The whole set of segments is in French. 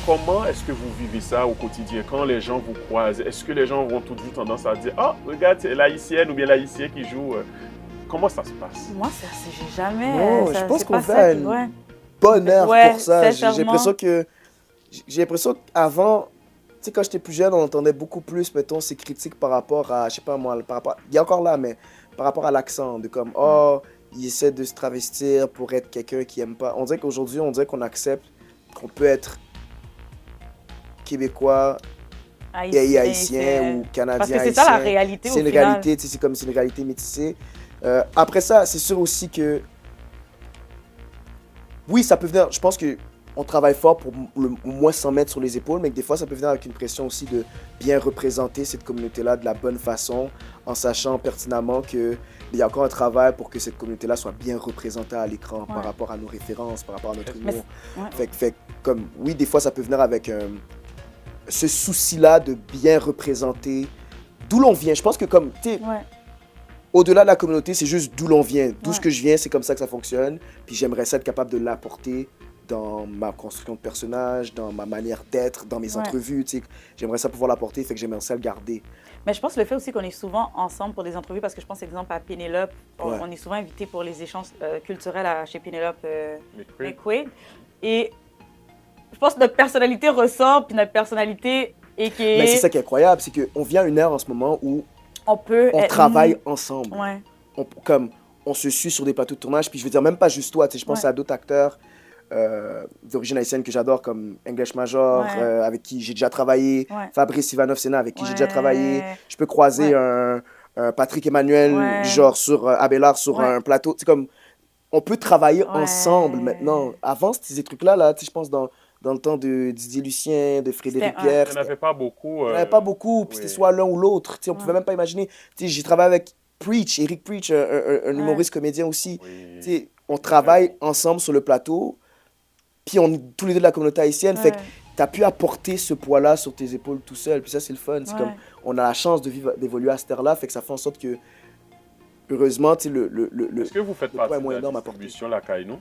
comment est-ce que vous vivez ça au quotidien quand les gens vous croisent? Est-ce que les gens vont toujours tendance à dire, oh, regarde, c'est l'haïtienne ou bien l'haïtien qui joue? Comment ça se passe? Moi, j'ai jamais. Non, je pense C'est qu'on pas fait ça à qui. une Ouais. bonne heure Ouais, pour ça. sincèrement. J'ai l'impression qu'avant, tu sais, quand j'étais plus jeune, on entendait beaucoup plus, mettons, ces critiques par rapport à, je sais pas moi, par rapport, il y a encore là, mais par rapport à l'accent, de comme, Ouais. oh, il essaie de se travestir pour être quelqu'un qui aime pas. On dirait qu'aujourd'hui, on dirait qu'on accepte qu'on peut être québécois et haïtien ou Parce canadien que c'est ça la haïtien. réalité au C'est une final. réalité, tu sais, c'est comme c'est une réalité métissée. Après ça, c'est sûr aussi que, oui, ça peut venir, je pense que on travaille fort pour au moins s'en mettre sur les épaules, mais que des fois, ça peut venir avec une pression aussi de bien représenter cette communauté-là de la bonne façon, en sachant pertinemment qu'il y a encore un travail pour que cette communauté-là soit bien représentée à l'écran par Ouais. rapport à nos références, par rapport à notre Mais humour. ouais. Comme, oui, des fois, ça peut venir avec ce souci-là de bien représenter d'où l'on vient. Je pense que comme, tu sais, Ouais. au-delà de la communauté, c'est juste d'où l'on vient. D'où Ouais. ce que je viens, c'est comme ça que ça fonctionne. Puis j'aimerais ça être capable de l'apporter dans ma construction de personnage, dans ma manière d'être, dans mes Ouais. entrevues. Tu sais. J'aimerais ça pouvoir l'apporter, fait que j'aimerais ça le garder. Mais je pense que le fait aussi qu'on est souvent ensemble pour des entrevues, parce que je pense, exemple, à Pénélope, Ouais. on est souvent invité pour les échanges culturels chez Pénélope McQueen? McQuaid. Et je pense que notre personnalité ressort, puis notre personnalité est Mais c'est ça qui est incroyable, c'est qu'on vient à une heure en ce moment où on peut on être travaille ensemble. Ouais. On se suit sur des plateaux de tournage, puis je veux dire, même pas juste toi, tu sais, je pense Ouais. à d'autres acteurs d'origine haïtienne que j'adore, comme English Major, Ouais. avec qui j'ai déjà travaillé, Ouais. Fabrice Ivanov-Sena, avec qui j'ai déjà Ouais. travaillé. Je peux croiser un Patrick Emmanuel, Ouais. genre sur Abélard, sur Ouais. un plateau. C'est comme, on peut travailler Ouais. ensemble maintenant. Avant, ces trucs-là, tu sais, je pense dans le temps de Didier Lucien, de Frédéric C'était un. Pierre, Il n'y en avait pas beaucoup. il n'y en avait pas beaucoup, puis oui. c'était soit l'un ou l'autre. Tu sais, on pouvait Ouais. même pas imaginer. Tu sais, j'ai travaillé avec Preach, Eric Preach, un Ouais. humoriste comédien aussi. Oui. Tu sais, on travaille ensemble sur le plateau, puis on est tous les deux de la communauté haïtienne. Fait que Ouais. tu as pu apporter ce poids-là sur tes épaules tout seul. Puis ça, c'est le fun. C'est Ouais. comme, on a la chance de vivre, d'évoluer à cette ère-là. Fait que ça fait en sorte que, heureusement, tu sais, Est-ce que vous faites le poids est partie de moins la énorme à porter. distribution La Caille, nous?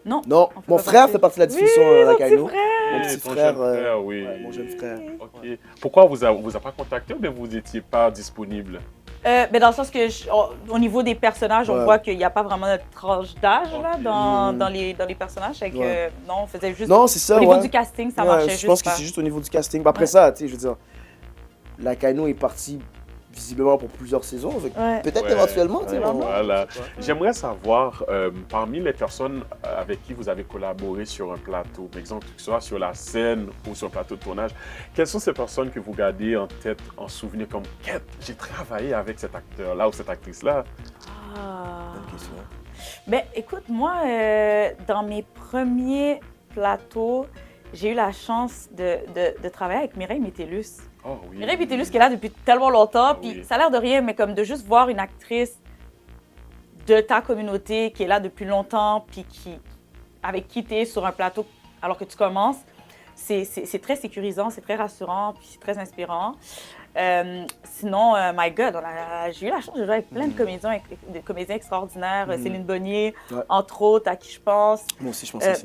Non. Non, On fait mon pas frère partie. fait partie de la discussion Oui, à la mon petit Caïno. frère. Mon Eh, petit ton frère, jeune frère, oui. ouais, mon jeune frère. Ok. Pourquoi vous a pas contacté ou bien vous n'étiez pas disponible? Ben dans le sens que, au niveau des personnages, on Ouais. voit qu'il n'y a pas vraiment notre tranche d'âge là, Ok. dans les personnages. Fait que, Ouais. non, on faisait juste. Non, c'est ça, Au niveau ouais. du casting, ça Ouais, marchait je juste pense que pas. c'est juste au niveau du casting. Après Ouais. ça, tu sais, je veux dire, la Caïno est partie visiblement pour plusieurs saisons. Fait que Ouais. peut-être Ouais. éventuellement, tu sais, Ouais. vraiment. Voilà. Ouais. J'aimerais savoir, parmi les personnes avec qui vous avez collaboré sur un plateau, par exemple, que ce soit sur la scène ou sur un plateau de tournage, quelles sont ces personnes que vous gardez en tête, en souvenir comme « Quête, j'ai travaillé avec cet acteur-là ou cette actrice-là ». Ah. Bonne question. Ben, écoute, moi, dans mes premiers plateaux, j'ai eu la chance de travailler avec Mireille Métellus. Oh oui. Mireille Métellus qui est là depuis tellement longtemps, puis Oui. ça a l'air de rien, mais comme de juste voir une actrice de ta communauté qui est là depuis longtemps, puis avec qui tu es sur un plateau alors que tu commences, c'est très sécurisant, c'est très rassurant, puis c'est très inspirant. Sinon, my God, j'ai eu la chance de jouer avec plein de comédiens extraordinaires. Céline Bonnier, Ouais. entre autres, à qui je pense. Moi aussi, je pense à ça.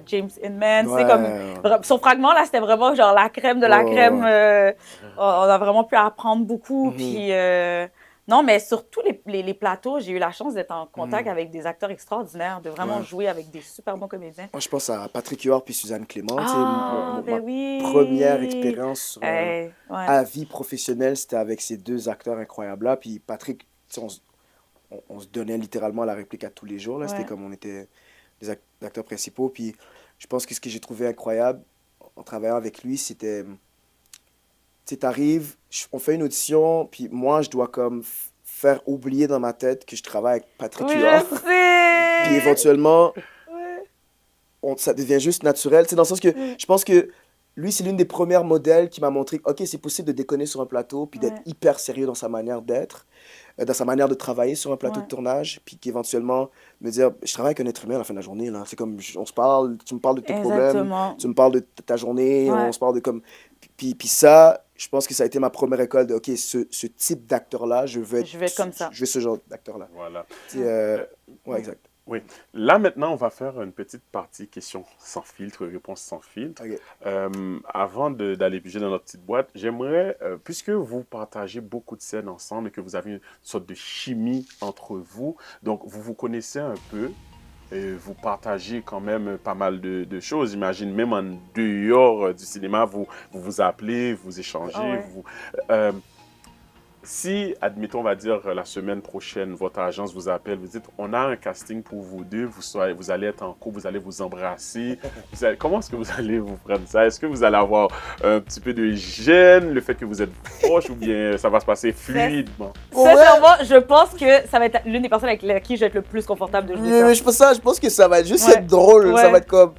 James Inman. Ouais. C'est comme son fragment, là, c'était vraiment genre la crème de la Ouais, crème. ouais. On a vraiment pu apprendre beaucoup. Mhm. Puis, non, mais sur tous les plateaux, j'ai eu la chance d'être en contact avec des acteurs extraordinaires, de vraiment Ouais. jouer avec des super bons comédiens. Moi, je pense à Patrick Huard puis Suzanne Clément. tu sais, Ah, ma ben oui! première expérience sur Ouais. à vie professionnelle, c'était avec ces deux acteurs incroyables-là. Puis Patrick, tu sais, on se donnait littéralement la réplique à tous les jours. Là. C'était Ouais. comme on était des acteurs principaux. Puis je pense que ce que j'ai trouvé incroyable en travaillant avec lui, c'était... Tu sais, t'arrives, on fait une audition, puis moi, je dois comme faire oublier dans ma tête que je travaille avec Patrick Oui, Huard. je sais! Puis éventuellement, Ouais. ça devient juste naturel. Tu sais, dans le sens que je pense que lui, c'est l'une des premières modèles qui m'a montré que, OK, c'est possible de déconner sur un plateau, puis d'être Ouais. hyper sérieux dans sa manière d'être, dans sa manière de travailler sur un plateau Ouais. de tournage, puis qu'éventuellement me dire, je travaille avec un être humain à la fin de la journée, là. C'est comme, on se parle, tu me parles de tes problèmes, Exactement. tu me parles de ta journée, Ouais. on se parle de comme... Puis ça, je pense que ça a été ma première école de, OK, ce type d'acteur-là, je veux être Je veux être comme ça. Je veux ce genre d'acteur-là. Voilà. Tu sais, ouais, exact. Oui. Là, maintenant, on va faire une petite partie questions sans filtre, réponses sans filtre. Ok. Avant d'aller piger dans notre petite boîte, j'aimerais, puisque vous partagez beaucoup de scènes ensemble et que vous avez une sorte de chimie entre vous, donc vous vous connaissez un peu, et vous partagez quand même pas mal de choses. J'imagine même en dehors du cinéma, vous appelez, vous échangez. Ah ouais. euh, Si, admettons, on va dire la semaine prochaine, votre agence vous appelle, vous dites, on a un casting pour vous deux, vous allez être en couple, vous allez vous embrasser. Comment est-ce que vous allez vous prendre ça? Est-ce que vous allez avoir un petit peu de gêne, le fait que vous êtes proche, ou bien ça va se passer fluidement? Sincèrement, je pense que ça va être l'une des personnes avec qui je vais être le plus confortable de jouer ça. Mais je pense que ça va être juste Ouais. être drôle. Ouais. Ça va être comme.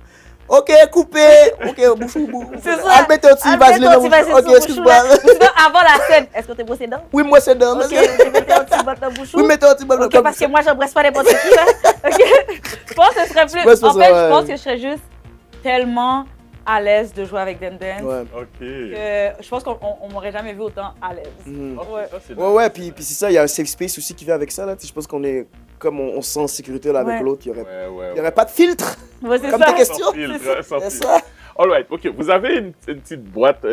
Ok, coupé. Ok, bouchou. C'est ça. Albertotti, vaseline dans Albertotti, bouchou. Ok, excuse-moi. Ou sinon, avant la scène, est-ce que t'es brossé dents? Oui, moi c'est dans. Ok, tu mettez un petit botte dans le bouchon. Oui, mettez un petit bol. Ok, parce que moi, j'embrasse pas n'importe qui, là. Ok? Je pense que ce serait plus. Ouais, c'est En ça, fait, ouais. je pense que je serais juste tellement à l'aise de jouer avec Den Ouais. OK. que je pense qu'on m'aurait jamais vu autant à l'aise. Mhm. Ok, Ouais. ça, c'est Ouais, puis c'est ça, il y a un safe space aussi qui vient avec ça, là. Tu sais, je pense qu'on est, comme on se sent en sécurité là avec Ouais. l'autre, il Ouais, y aurait pas de filtre. Ouais, c'est Comme ça. tes questions. Sans filtre, sans C'est filtre. ça. All right, OK. Vous avez une petite boîte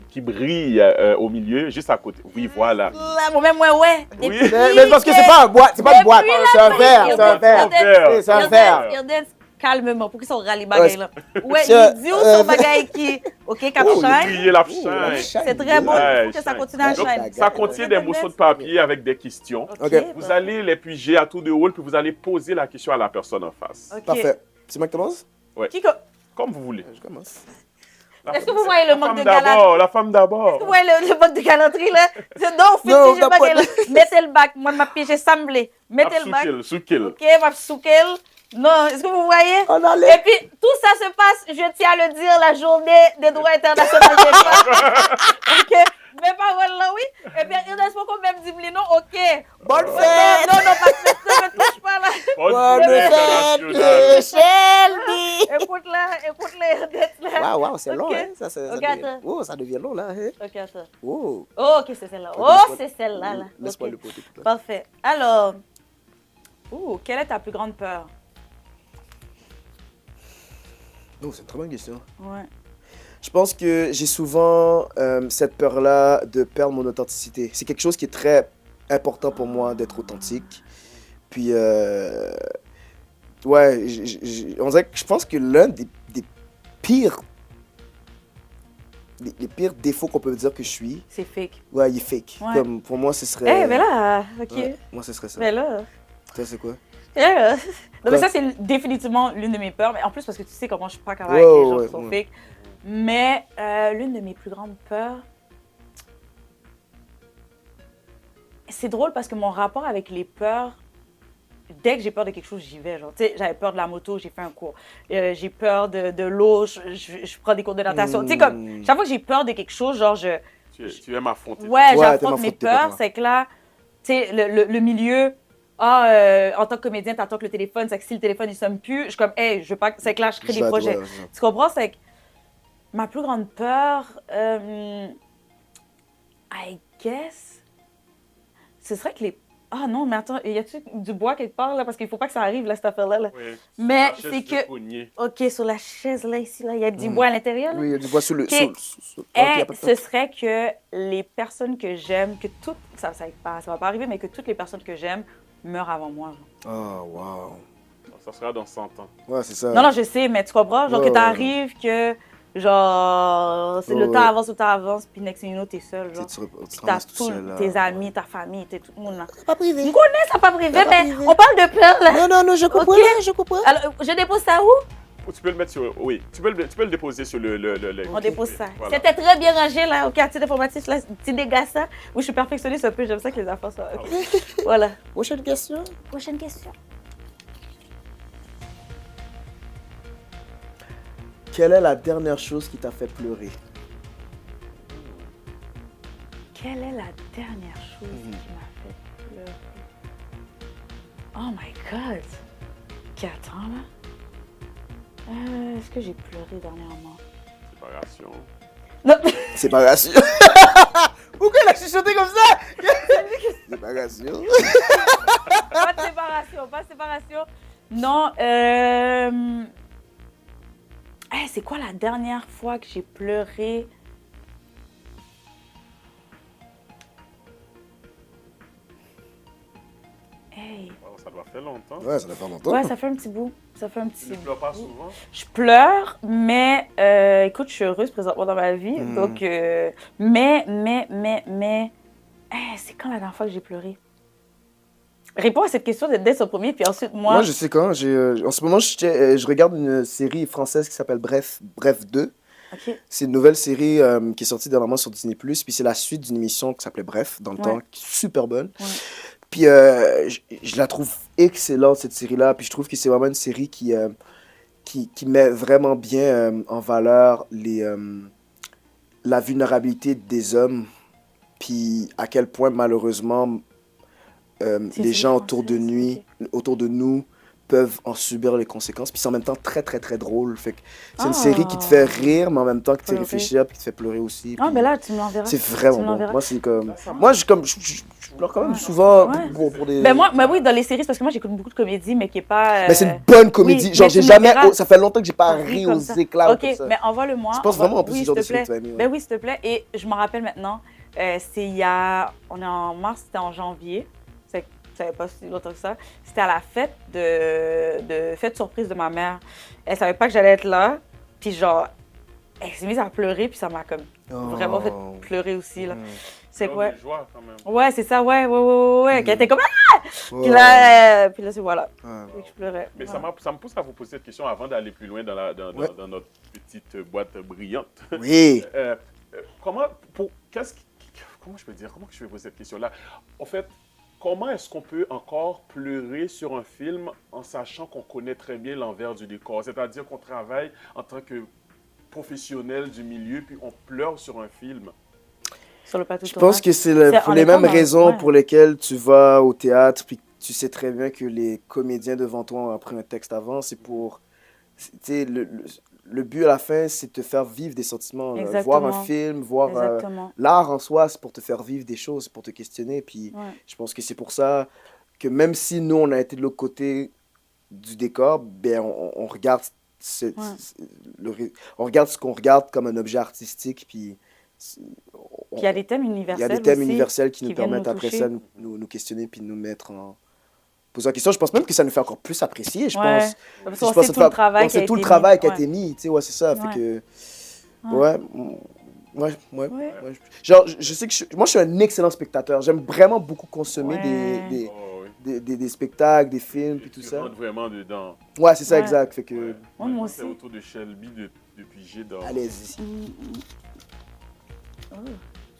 qui brille au milieu, juste à côté. Oui, voilà. Là, moi-même, ouais. Oui. Mais parce que c'est pas une boîte, c'est pas une boîte, c'est un verre, c'est un verre. verre. C'est un verre. Irden, calmement, pour qu'ils sont râlés bagaille là. Ouais, C'est- il dit où son bagaille qui. Ok, cap Oh, shine. briller la Ouh, la shine. shine. C'est très beau, Ouais, il faut que ça shine. continue à Donc, shine. ça contient des morceaux de papier avec des questions. Ok. Vous allez les piger à tour de rôle, puis vous allez poser la question à la personne en face. Ok. Parfait. C'est moi qui commence? Qui Comme vous voulez. Je commence. Est-ce que vous voyez le manque de galanterie? La femme d'abord. Vous voyez le manque de galanterie là? Non, Non, j'ai t'as pas pas- qu'elle. Mettez le bac, moi ma pige semblé. Mettez le bac. Sous kill. Ok, ma soukel. Non, est-ce que vous voyez? On Et allait. puis, tout ça se passe, je tiens à le dire, la journée des droits internationaux des femmes. Ok? Mais pas voilà, oui. Et bien, il reste beaucoup même dit non, ok. Bonne Non, fête! non, pas de fête, ne me touche pas là. Bonne Bonne journée fête, internationale. Shelby! Écoute les là. Waouh, c'est long, Ok. hein? Ça Ok, devient... attends. Oh, ça devient long, là. Hein? Ok, attends. Oh. Oh, ok, c'est celle-là. Ok, Oh, laisse-moi- c'est celle-là, là. Laisse-moi Ok. le poter. pour toi. Parfait. Alors, quelle est ta plus grande peur? Oh, c'est une très bonne question. Ouais. Je pense que j'ai souvent cette peur-là de perdre mon authenticité. C'est quelque chose qui est très important pour moi d'être authentique. Puis, ouais, on dirait que je pense que l'un des pires, les pires défauts qu'on peut dire que je suis, C'est fake. ouais, il est fake. Ouais. Comme pour moi, ce serait. Eh, mais là, ok. Ouais, moi, ce serait ça. Mais là. Toi, c'est quoi? Non, mais Quoi? ça, c'est définitivement l'une de mes peurs. Mais en plus, parce que tu sais comment je suis pas capable Ouais, avec les gens ouais, qui sont ouais. fake. Mais l'une de mes plus grandes peurs. C'est drôle parce que mon rapport avec les peurs, dès que j'ai peur de quelque chose, j'y vais. Genre, tu sais, j'avais peur de la moto, j'ai fait un cours. J'ai peur de l'eau, je prends des cours de natation. Tu sais, comme, chaque fois que j'ai peur de quelque chose, genre, Tu aimes affronter. ouais, Ouais, j'affronte t'aimes mes affronter tes peurs. peurs. C'est que là, tu sais, le milieu, en tant que comédien, t'attends que le téléphone, c'est que si le téléphone, il sonne plus, je suis comme, hey, je veux pas, c'est que là, je crée des projets. Ouais. Tu comprends? C'est que ma plus grande peur, I guess, ce serait que les... Ah non, mais attends, y a-tu du bois quelque part, là? Parce qu'il faut pas que ça arrive, là, cette affaire-là. Là. Oui. Mais La chaise c'est de que... poignée. OK, sur la chaise, là, ici, là, il y a du bois à l'intérieur, là. Oui, il y a du bois sous le. Ok. Ok, y a Et pas de ce serait que les personnes que j'aime, que toutes... Ça va pas arriver, mais que toutes les personnes que j'aime meurent avant moi. Genre. Oh, wow. Ça sera dans 100 ans. Ouais, c'est ça. Non, non, je sais, mais tu comprends? Genre Ouais, que ouais. t'arrives, que... Genre, c'est le Ouais, temps ouais. avance, puis next thing you know, t'es seul, genre. Tu te Puis t'as ramasses tout tous seul, là. tes amis, ta famille, t'es tout le monde là. Pas privé. On connaît ça pas privé, Ça pas mais privé. on parle de peur là. Non, je comprends, Ok. je comprends. Alors, je dépose ça où? Ou tu peux le mettre sur. Oui, tu peux le déposer sur le. On dépose ça. Voilà. C'était très bien rangé là, au quartier d'informatique, là, petit dégât ça. Oui, je suis perfectionniste un peu, j'aime ça que les affaires soient. Ah Voilà. Prochaine question. Prochaine question. Quelle est la dernière chose qui t'a fait pleurer? Quelle est la dernière chose qui m'a fait pleurer? Oh my god! Qui attend là? Est-ce que j'ai pleuré dernièrement? Séparation. Non! Séparation. Pourquoi il a chuchoté comme ça? Séparation. Pas de séparation, pas de séparation. Non, c'est quoi la dernière fois que j'ai pleuré? Hey. Wow, ça doit faire longtemps. Ouais, ça doit faire longtemps. Ouais, ça fait un petit bout. Ça fait un Tu petit ne pleures pas bout. souvent? Je pleure, mais écoute, je suis heureuse présentement dans ma vie. Donc, c'est quand la dernière fois que j'ai pleuré? Réponds à cette question dès ce premier, puis ensuite moi. Moi, je sais quand. En ce moment, je regarde une série française qui s'appelle Bref 2. Ok. C'est une nouvelle série qui est sortie dernièrement sur Disney+. Puis c'est la suite d'une émission qui s'appelait Bref, dans le temps, qui est super bonne. Ouais. Puis je la trouve excellente, cette série-là. Puis je trouve que c'est vraiment une série qui met vraiment bien en valeur la vulnérabilité des hommes. Puis à quel point, malheureusement, les gens autour de nous peuvent en subir les conséquences. Puis c'est en même temps très, très, très drôle. Fait que c'est une série qui te fait rire, mais en même temps que tu Pleurer. réfléchir, puis qui te fait pleurer aussi. Ah, puis ben là, tu me l'enverras. c'est Tu me vraiment bon. l'enverras. Moi, c'est comme... Moi, je pleure quand même souvent Ouais. pour des... Ben moi, oui, dans les séries, c'est parce que moi, j'écoute beaucoup de comédies, mais qui est pas... Mais c'est une bonne comédie. oui, Genre, mais j'ai tu jamais... m'enverras. Ça fait longtemps que j'ai pas ri Comme aux ça. éclats Ok, comme ça. mais envoie-le-moi. Je pense vraiment en plus oui, ce genre de s'il te série que plaît. tu vas aimer. Ben oui, s'il te plaît. Et je m'en rappelle maintenant, c'est il y a... On est en mars, c'était en janvier. Ça savait pas si longtemps que ça. C'était à la fête de fête surprise de ma mère. Elle savait pas que j'allais être là. Puis genre, elle s'est mise à pleurer, puis ça m'a comme vraiment fait pleurer aussi, là. C'est Oh, quoi? de joie, quand même. Ouais, c'est ça, ouais. Elle était comme... Ah! Puis là, c'est voilà. Et que je pleurais. Mais Ouais. ça me pousse à vous poser cette question avant d'aller plus loin dans notre petite boîte brillante. Oui. Comment je peux dire, comment que je vais poser cette question-là? En fait, comment est-ce qu'on peut encore pleurer sur un film en sachant qu'on connaît très bien l'envers du décor? C'est-à-dire qu'on travaille en tant que professionnel du milieu, puis on pleure sur un film. Sur le plateau de Je pense tournage. que c'est en les étant mêmes raisons ouais. pour lesquelles tu vas au théâtre, puis tu sais très bien que les comédiens devant toi ont appris un texte avant. C'est pour... Tu sais, le but à la fin, c'est de te faire vivre des sentiments. Voir un film, voir Exactement. l'art en soi, c'est pour te faire vivre des choses, pour te questionner. Puis Ouais. je pense que c'est pour ça que même si nous, on a été de l'autre côté du décor, ben on regarde on regarde ce qu'on regarde comme un objet artistique. Puis Puis il y a des thèmes universels. il y a des thèmes aussi, universels qui nous qui viennent permettent nous après toucher. ça de nous questionner puis de nous mettre en posant la question. Je pense même que ça nous fait encore plus apprécier, je Ouais. pense. Parce Je qu'on pense sait que tout le travail on qui a sait tout le été travail mis. qui a Ouais. été mis, tu sais, ouais, c'est ça. Fait Ouais. que, Ouais. ouais. Ouais. Genre, je sais que moi, je suis un excellent spectateur. J'aime vraiment beaucoup consommer Ouais. Oh, oui. des spectacles, des films, puis tout Tu ça. rentres vraiment dedans. Ouais, c'est ça, Ouais. exact. Fait que, Ouais. Moi C'est aussi. autour de Shelby depuis G-Dor. allez-y. Oh.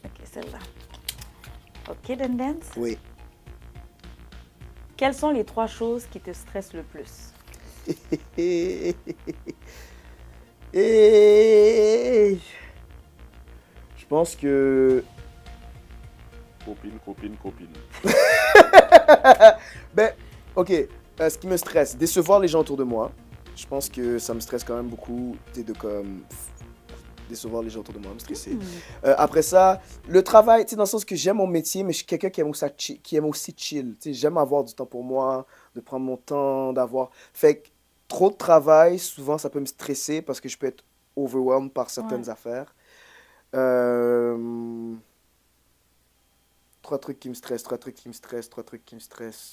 Ok, celle-là. Ok, Dance. Oui. Quelles sont les 3 choses qui te stressent le plus? Et je pense que Copine. ben, ok, ce qui me stresse, décevoir les gens autour de moi. Je pense que ça me stresse quand même beaucoup, tu sais, de comme décevoir les gens autour de moi, me stresser. Après ça, le travail, tu sais, dans le sens que j'aime mon métier, mais je suis quelqu'un qui aime aussi chill. Tu sais, j'aime avoir du temps pour moi, de prendre mon temps, d'avoir... Fait que trop de travail, souvent, ça peut me stresser parce que je peux être overwhelmed par certaines affaires. 3 trucs qui me stressent.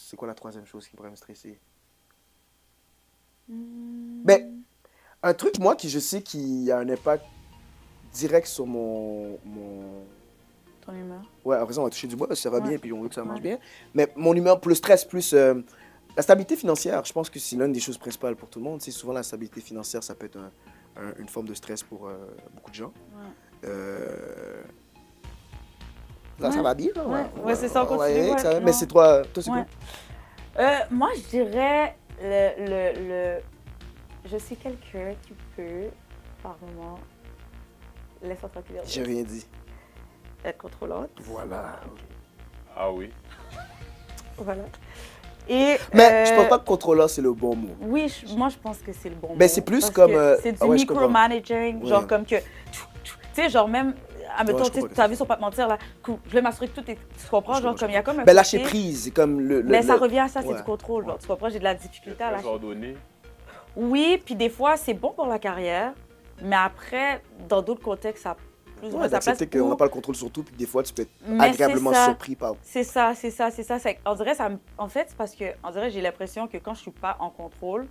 C'est quoi la 3e chose qui pourrait me stresser? Ben, un truc, moi, qui je sais qui a un impact direct sur mon... Ton humeur? Ouais, après ça, on va toucher du bois parce que ça va Ouais. bien puis on veut que ça marche bien. Mais mon humeur, plus le stress, plus la stabilité financière, je pense que c'est l'une des choses principales pour tout le monde. C'est souvent la stabilité financière, ça peut être une forme de stress pour beaucoup de gens. Ouais. Là, ça va bien. Là, Ouais, c'est ça, on continue, ouais, ouais, ça va. non. Mais c'est toi c'est Ouais. quoi? Moi, je dirais je suis quelqu'un qui peut, par moment, laisse-moi tranquille. J'ai rien dit. Être contrôlante. Voilà. Ah oui. Voilà. Et, Mais je pense pas que contrôleur, c'est le bon mot. Oui, moi, je pense que c'est le bon mot. Mais c'est plus Parce comme, que c'est du ah ouais, je comprends. micromanaging, genre Ouais. comme que... Tu sais, genre même admettons, je tu comprends as vu son pas te mentir, là, je vais m'assurer que tout est. Tu comprends? Je Genre, comprends, comme il y a comme un. Ben, lâcher côté- prise, c'est comme Mais ça revient à ça, c'est ouais. du contrôle. Genre, tu comprends? J'ai de la difficulté à Très lâcher. ordonné. Oui, puis des fois, c'est bon pour la carrière, mais après, dans d'autres contextes, ça a plus ou moins Ouais, sa place. d'accepter qu'on où- n'a pas le contrôle sur tout, puis des fois, tu peux être Mais agréablement c'est ça. surpris par... C'est ça. On dirait, en fait, c'est parce que, on dirait, j'ai l'impression que quand je suis pas en contrôle,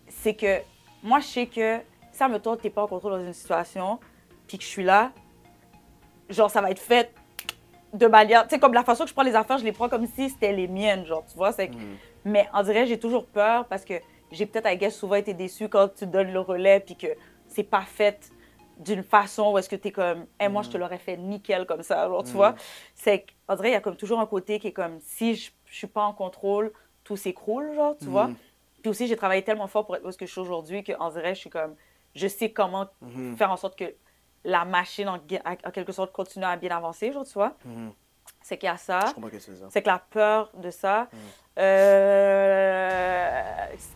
c'est que moi, je sais que ça me tourne, t'es pas en contrôle dans une situation, puis que je suis là, genre, ça va être fait de manière. Tu sais, comme la façon que je prends les affaires, je les prends comme si c'était les miennes, genre, tu vois. Mais on dirait, j'ai toujours peur parce que j'ai peut-être, I guess, souvent été déçue quand tu donnes le relais, puis que c'est pas fait d'une façon où est-ce que t'es comme, hey, moi, je te l'aurais fait nickel comme ça, genre, tu vois. C'est qu'on dirait, il y a comme toujours un côté qui est comme, si je suis pas en contrôle, tout s'écroule, genre, tu vois. Puis aussi, j'ai travaillé tellement fort pour être où ce que je suis aujourd'hui qu'en dirait, je suis comme, je sais comment faire en sorte que la machine, en quelque sorte, continue à bien avancer, genre, tu vois. C'est qu'il y a ça. Je comprends que c'est ça. C'est que la peur de ça. Ce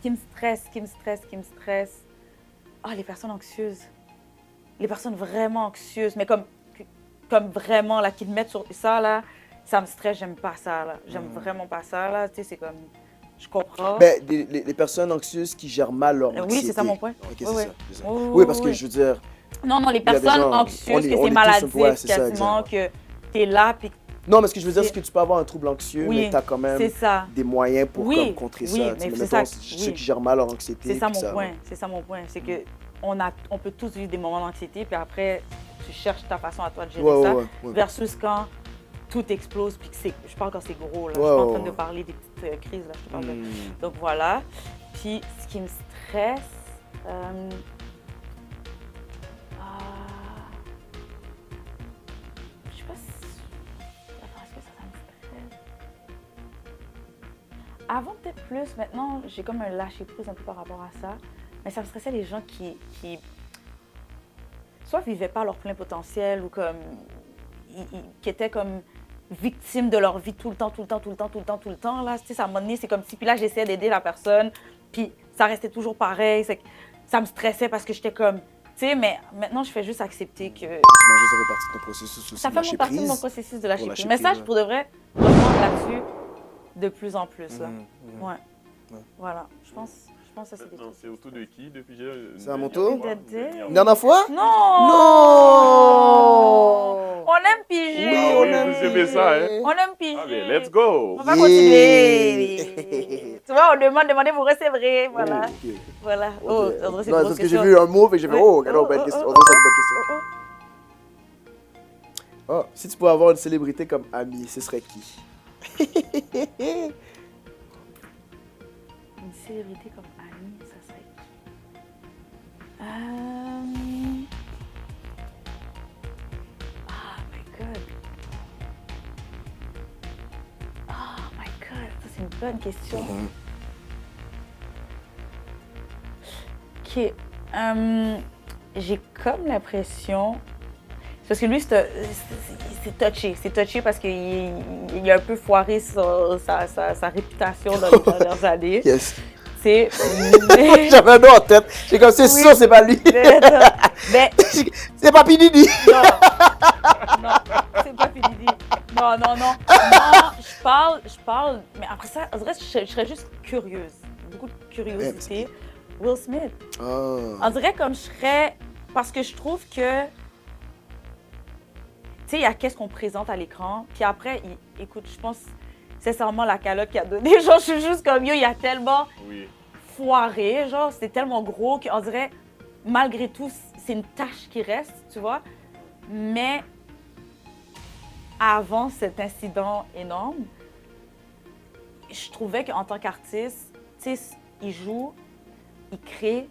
qui me stresse. Ah, les personnes anxieuses. Les personnes vraiment anxieuses, mais comme vraiment, là, qui te mettent sur ça, là, ça me stresse, j'aime pas ça, là. J'aime vraiment pas ça, là. Tu sais, c'est comme, je comprends. Ben, les personnes anxieuses qui gèrent mal leur anxiété. Oui, c'est ça mon point. Ok, c'est Oui, ça, c'est ça. oui. Oui, parce que je veux dire, Non, les il y a des personnes gens, anxieuses, que on est c'est tous maladif, ouais, c'est ça, quasiment, exact. que t'es là, puis non, mais ce que je veux dire, c'est que tu peux avoir un trouble anxieux, Oui, mais tu as quand même c'est ça. des moyens pour Oui, comme, contrer oui, ça. mais Tu sais, c'est mettons, ça, ceux oui. qui gèrent mal leur anxiété. C'est ça puis mon point. C'est ça mon point. C'est que on peut tous vivre des moments d'anxiété, puis après, tu cherches ta façon à toi de gérer Ouais, ça, ouais, ouais. versus quand tout explose, puis que c'est. Je parle quand c'est gros, là. Ouais, Je suis pas en train ouais, de ouais. parler des petites crises, là. Je te parle de... Donc voilà. Puis ce qui me stresse. Je sais pas si. Attends, est-ce que ça me stresse? Avant, peut-être plus. Maintenant, j'ai comme un lâcher-prise un peu par rapport à ça. Mais ça me stressait les gens qui soit vivaient pas leur plein potentiel ou comme qui étaient comme victimes de leur vie tout le temps. Là, tu sais, à un moment donné, c'est comme si, puis là, j'essayais d'aider la personne, puis ça restait toujours pareil. C'est que ça me stressait parce que j'étais comme, tu sais, mais maintenant, je fais juste accepter que J'imagine que ça fait partie de ton processus aussi ça de fait lâcher partie de mon prise. processus de lâcher Pour prise. lâcher Mais ça, prise, je pour de vrai, reprendre là-dessus de plus en plus, là. Ouais. Voilà, je pense que ça, c'est des Non, trucs. c'est autour de qui depuis C'est à mon tour? Une Dernière fois? Non! Non! On aime piger! Oui, on aime. Vous aimez ça, hein? On aime piger! Ah, mais let's go! On va Yeah! continuer! Tu vois, on demandez, vous recevrez, voilà. Oh, ok. Voilà. Ok. Oh, André, c'est Non, une c'est grosse parce que j'ai question. vu un mot et j'ai fait, Oui. oh, non, belle question. André, c'est une bonne question. Oh, si tu pouvais avoir une célébrité comme amie, ce serait qui? Une célébrité comme amie, ça serait qui? Oh my God. Oh my God, ça c'est une bonne question. Ok. J'ai comme l'impression. C'est parce que lui, c'est touché parce qu'il a un peu foiré sa réputation dans les dernières années. Yes. C'est. J'avais un nom en tête. J'ai comme, c'est sûr, c'est pas lui. Mais. C'est pas Pididi. Non, c'est pas Pididi. Non. Non, je parle, mais après ça, on dirait que je serais juste curieuse. Beaucoup de curiosité. Will Smith. Oh. On dirait comme je serais. Parce que je trouve que. Tu sais, il y a qu'est-ce qu'on présente à l'écran. Puis après, écoute, je pense sincèrement la calotte qu'il a donnée. Genre, je suis juste comme yo, il a tellement foiré. Genre, c'était tellement gros qu'on dirait, malgré tout, c'est une tâche qui reste, tu vois. Mais avant cet incident énorme, je trouvais qu'en tant qu'artiste, tu sais, il joue, il crée,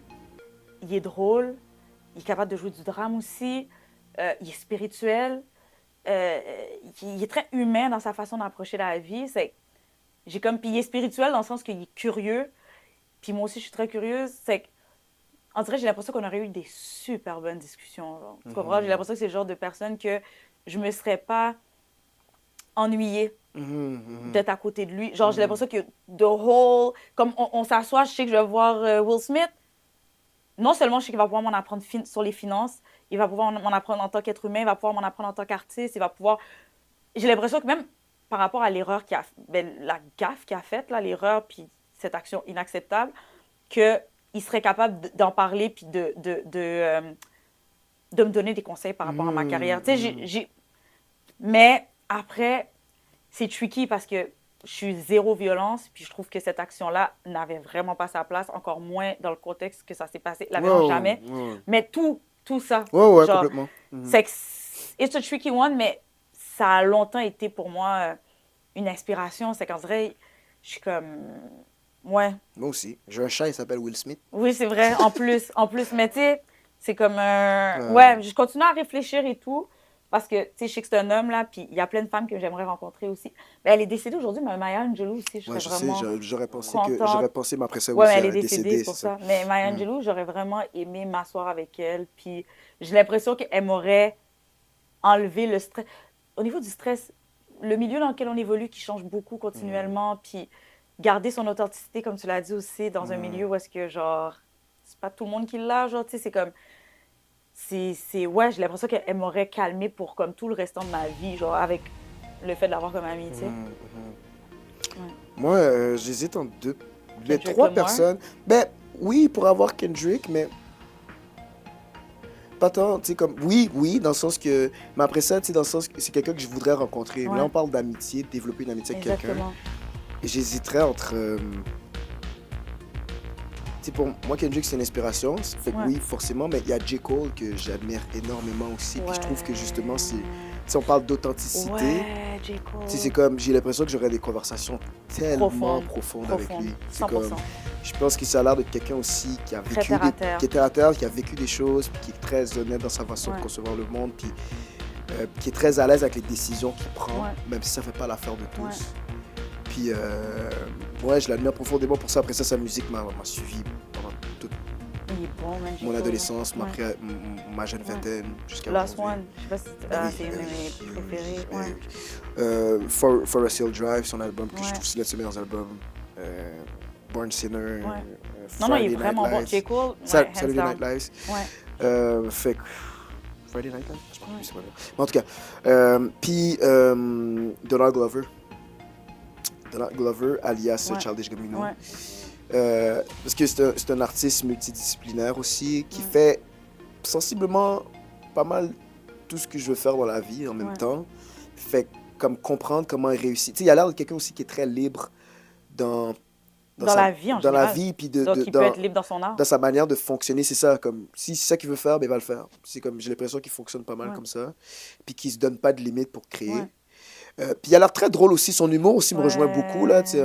il est drôle, il est capable de jouer du drame aussi, il est spirituel, il est très humain dans sa façon d'approcher la vie. Puis il est spirituel dans le sens qu'il est curieux, puis moi aussi je suis très curieuse. On dirait, j'ai l'impression qu'on aurait eu des super bonnes discussions. Genre. Tu comprends? J'ai l'impression que c'est le genre de personne que je me serais pas ennuyée d'être à côté de lui. Genre, j'ai l'impression que comme on s'assoit, je sais que je vais voir Will Smith. non seulement je sais qu'il va pouvoir m'en apprendre sur les finances, il va pouvoir m'en apprendre en tant qu'être humain, il va pouvoir m'en apprendre en tant qu'artiste, il va pouvoir... J'ai l'impression que même par rapport à l'erreur la gaffe qu'il a faite, là, l'erreur, puis cette action inacceptable, qu'il serait capable d'en parler, puis de me donner des conseils par rapport à ma carrière. Tu sais, mais après, c'est tricky parce que je suis zéro violence, puis je trouve que cette action-là n'avait vraiment pas sa place, encore moins dans le contexte que ça s'est passé. La violence, jamais. Mais tout ça, Ouais, genre, complètement. c'est que it's a tricky one, mais ça a longtemps été pour moi une inspiration. C'est qu'en vrai, je suis comme... Ouais. Moi aussi. J'ai un chat, il s'appelle Will Smith. Oui, c'est vrai, en plus. Mais tu sais, c'est comme un... Ouais, je continue à réfléchir et tout, parce que, tu sais, je sais que c'est un homme, là, puis il y a plein de femmes que j'aimerais rencontrer aussi. Mais elle est décédée aujourd'hui, mais Maya Angelou aussi, je serais vraiment j'aurais pensé contente. j'aurais pensé, mais après ça, Ouais, aussi, mais elle est décédée, c'est pour ça. Mais Maya Angelou, j'aurais vraiment aimé m'asseoir avec elle, puis j'ai l'impression qu'elle m'aurait enlevé le stress. Au niveau du stress, le milieu dans lequel on évolue qui change beaucoup continuellement, puis garder son authenticité, comme tu l'as dit aussi, dans un milieu où est-ce que, genre, c'est pas tout le monde qui l'a, genre, tu sais, c'est comme... Ouais, j'ai l'impression qu'elle m'aurait calmée pour comme tout le restant de ma vie, genre, avec le fait de l'avoir comme amie, tu sais. Moi, j'hésite entre Kendrick trois Lamar. personnes. Ben, oui, pour avoir Kendrick, mais pas tant, tu sais, comme... Oui, dans le sens que... Mais après ça, tu sais, dans le sens que c'est quelqu'un que je voudrais rencontrer. Ouais. Là, on parle d'amitié, de développer une amitié avec quelqu'un. Exactement. Et j'hésiterais entre... Tu sais, pour moi, Kendrick, c'est une inspiration. Fait que Ouais. oui, forcément, mais il y a J. Cole que j'admire énormément aussi. Puis je trouve que Ouais. justement, si on parle d'authenticité, Ouais, J. Cole. tu sais, c'est comme... J'ai l'impression que j'aurais des conversations tellement Profonde, profondes avec lui. C'est 100%. comme... Je pense qu'il a l'air d'être quelqu'un aussi qui a Très vécu terre à terre. qui est terre à terre, qui a vécu des choses, puis qui est très honnête dans sa façon Ouais. de concevoir le monde, puis qui est très à l'aise avec les décisions qu'il prend, Ouais. même si ça fait pas l'affaire de tous. Ouais. Puis ouais, je l'admire profondément pour ça. Après ça, sa musique m'a suivi pendant toute Il est bon, man, J. mon Cole. adolescence, Ouais. ma jeune vingtaine, jusqu'à Last aujourd'hui. One, je sais pas si c'est une de mes préférées. Ouais. Forest Hill Drive, son album, que je Ouais. trouve c'est l'un de ses meilleurs albums. Born Sinner. Non, il est Friday vraiment Night bon. Lights. J. Cole, ouais, Saturday hands Night down. Lives. Ouais. Fait que... Friday Night Lights? Je pense Ouais. que c'est pas bien. Mais en tout cas, puis Donald Glover, alias Ouais. Childish Gambino. Ouais. Parce que c'est un artiste multidisciplinaire aussi, qui Ouais. fait sensiblement pas mal tout ce que je veux faire dans la vie en même Ouais. temps. Fait comme comprendre comment il réussit. Tu sais, il a l'air de quelqu'un aussi qui est très libre dans La vie, en dans la général. vie, puis Donc, il peut être libre dans son art. dans sa manière de fonctionner, c'est ça. Comme, si c'est ça qu'il veut faire, ben, il va le faire. C'est comme, j'ai l'impression qu'il fonctionne pas mal Ouais. comme ça. Puis qu'il se donne pas de limites pour créer. Ouais. Puis il a l'air très drôle aussi. Son humour aussi me rejoint beaucoup, là. Tu sais,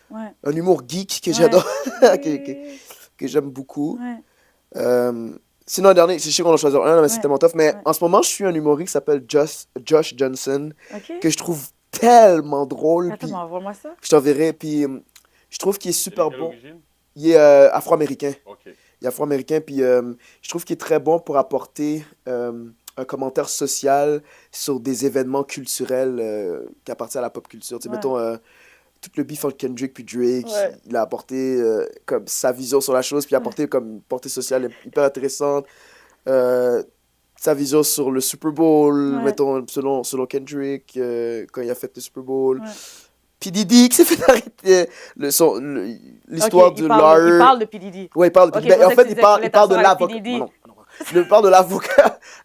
Ouais. un humour geek que Ouais. j'adore, Oui. que j'aime beaucoup. Ouais. Sinon, un dernier, je sais qu'on en choisir un, mais c'est Ouais. tellement tough. Mais Ouais. en ce moment, je suis un humoriste qui s'appelle Josh Johnson, OK. que je trouve tellement drôle. Attends, Puis mais envoie-moi ça. je t'enverrai. Puis je trouve qu'il est super Quelle bon. origine? Il est afro-américain. Ok. Il est afro-américain, puis je trouve qu'il est très bon pour apporter un commentaire social sur des événements culturels qui appartiennent à la pop culture. Tu sais, Ouais. mettons, tout le beef entre Kendrick puis Drake, Ouais. il a apporté comme sa vision sur la chose, puis il a apporté comme une portée sociale hyper intéressante. Sa vision sur le Super Bowl, Ouais. mettons, selon Kendrick, quand il a fait le Super Bowl. Ouais. P. Diddy, qui s'est fait arrêter l'histoire Ok, de il parle Lard. de P. Diddy. Ouais, il parle de Ok, P. Diddy. je En pensais fait, que il tu parle disais de que tu l'avocat. P. Diddy. Non. Je parle de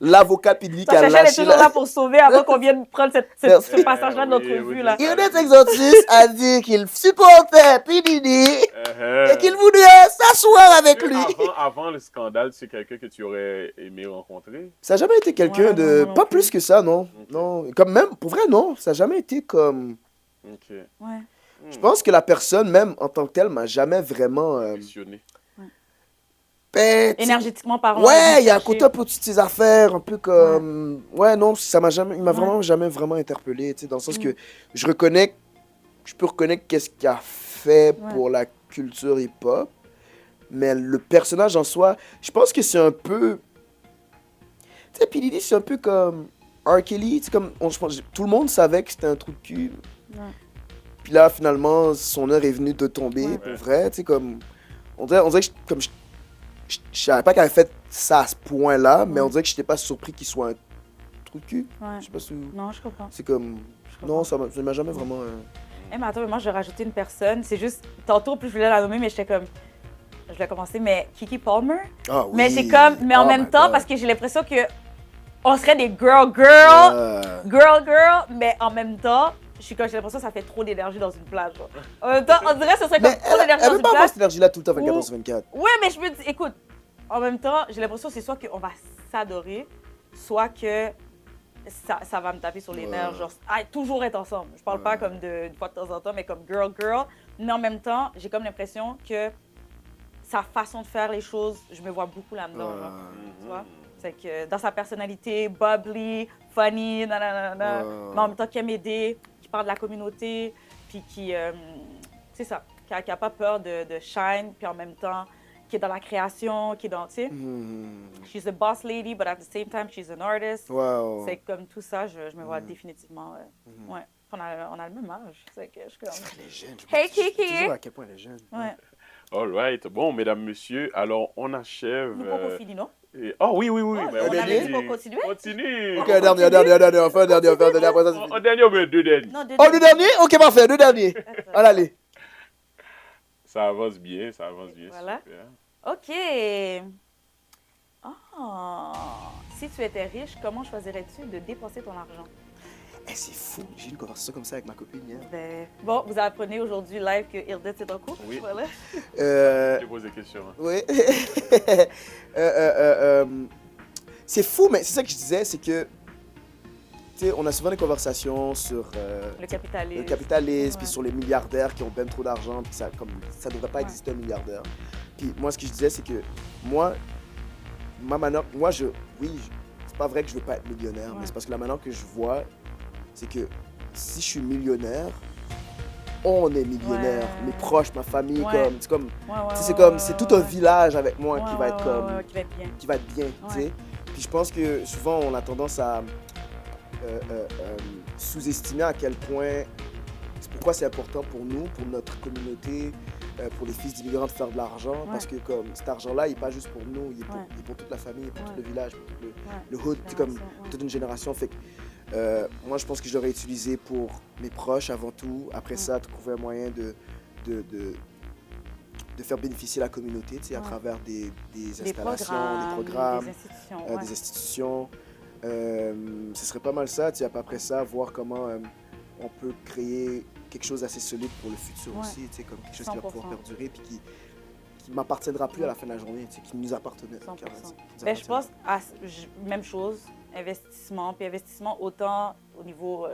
l'avocat P. Diddy qui a Sacha Chelle est lâché toujours là pour sauver avant qu'on vienne prendre Merci. ce passage-là de Oui, l'entrevue, oui, là. c'est ça. Ionet Exotis a dit qu'il supportait P. Diddy et qu'il Uh-huh. voudrait s'asseoir avec lui. Avant le scandale, c'est quelqu'un que tu aurais aimé rencontrer? Ça n'a jamais été quelqu'un Ouais, de... non, non Pas plus. plus que ça, non. Ok. Non. Comme même, pour vrai, non. Ça n'a jamais été comme... Ok. Ouais. Je pense que la personne, même en tant que telle, m'a jamais vraiment... Impressionné. ben, tu- Énergétiquement parlant. Ouais, il y a un chercher. côté un peu de ses affaires, un peu comme... Ouais, non, ça m'a jamais... Il m'a Ouais. vraiment jamais vraiment interpellé, tu sais, dans le sens Mm. que je peux reconnaître qu'est-ce qu'il a fait Ouais. pour la culture hip-hop, mais le personnage en soi, je pense que c'est un peu... Tu sais, P. Diddy, c'est un peu comme R. Kelly, tu sais, comme... je pense, tout le monde savait que c'était un trou de cul, Ouais. puis là, finalement, son heure est venue de tomber, Ouais. pour vrai, tu sais, comme... On dirait que je je savais pas qu'elle avait fait ça à ce point-là, mais on dirait que j'étais pas surpris qu'il soit un trou de cul. Ouais. Je sais pas si... Non, je comprends. C'est comme... Non, ça m'a jamais vraiment... Mais attends, mais moi, je vais rajouter une personne. C'est juste, tantôt, plus je voulais la nommer, mais j'étais comme, je vais commencer, mais Kiki Palmer. Ah oui. Mais c'est comme, mais en Oh même my temps, God. parce que j'ai l'impression que on serait des girl, mais en même temps, j'ai l'impression que ça fait trop d'énergie dans une plage. Genre. En même temps, on dirait que ce serait comme Mais trop d'énergie elle dans veut une pas avoir plage. cette énergie-là tout le temps, 24 Ou- h sur 24. Ouais, mais je me dis, écoute, en même temps, j'ai l'impression que c'est soit qu'on va s'adorer, soit que ça va me taper sur les nerfs. Genre, toujours être ensemble. Je parle pas comme une fois de temps en temps, mais comme girl. Mais en même temps, j'ai comme l'impression que sa façon de faire les choses, je me vois beaucoup là-dedans. genre. Tu vois? C'est que dans sa personnalité, bubbly, funny, nanana, mais en même temps qui aime aider, qui parle de la communauté, puis qui, c'est ça, qui a pas peur de shine, puis en même temps, qui est dans la création, qui est dans, tu sais, she's a boss lady, but at the same time, she's an artist. Wow. C'est comme tout ça, je me vois définitivement, ouais. On a le même âge, c'est que je suis comme... Elle est jeune. Hey, Je me dis Kiki! toujours à quel point elle est jeune. Ouais. All right. Bon, mesdames, messieurs, alors on achève. Nous pouvons finir, non? Oh oui, oui, oui. Oh, ben, on avait avait dit dit qu'on continuait? Continue. Ok, dernier, enfin, un dernier, après ça, c'est fini. En dernier, mais deux derniers. Non, Oh, deux derniers? Ok, parfait, deux derniers. Allez. Ça avance bien, ça avance bien. Voilà. Super. OK. Si tu étais riche, comment choisirais-tu de dépenser ton argent? Eh, c'est fou. J'ai eu une conversation comme ça avec ma copine hier. Bon, vous apprenez aujourd'hui live que Hildet est en couple. Oui. Voilà. Euh, Je te pose des questions. Hein. Oui. C'est fou, mais c'est ça que je disais, c'est que, tu sais, on a souvent des conversations sur Le capitalisme. le capitalisme, Ouais. puis sur les milliardaires qui ont ben trop d'argent, puis ça devrait pas Ouais. exister un milliardaire. Puis moi, ce que je disais, c'est que moi, c'est pas vrai que je veux pas être millionnaire, Ouais. mais c'est parce que la manière que je vois, c'est que si je suis millionnaire, on est millionnaire. Ouais. Mes proches, ma famille, Ouais. c'est comme, Ouais, tu sais, c'est comme, c'est tout un village avec moi qui va être comme, qui va être bien. qui va être bien, tu Ouais. sais. Puis je pense que souvent on a tendance à sous-estimer à quel point, c'est pourquoi c'est important pour nous, pour notre communauté, pour les fils d'immigrants de faire de l'argent, Ouais. parce que comme cet argent-là, il n'est pas juste pour nous, il est pour, Ouais. il est pour toute la famille, pour tout Ouais. le village, pour tout le Ouais. hood, tu sais, comme Ouais. toute une génération. Fait que, moi, je pense que je l'aurais utilisé pour mes proches avant tout. Après ça, trouver un moyen de faire bénéficier la communauté, tu sais, à Ouais. travers des Des installations, des programmes, des institutions. Ouais. des institutions. Ce serait pas mal ça, tu sais, après ça, voir comment on peut créer quelque chose d'assez solide pour le futur Ouais. aussi, tu sais, comme quelque chose qui va pouvoir 100%. perdurer, puis qui m'appartiendra plus à la fin de la journée, tu sais, qui nous appartenait. 100%. Ben, je pense à même chose, investissement, puis investissement autant au niveau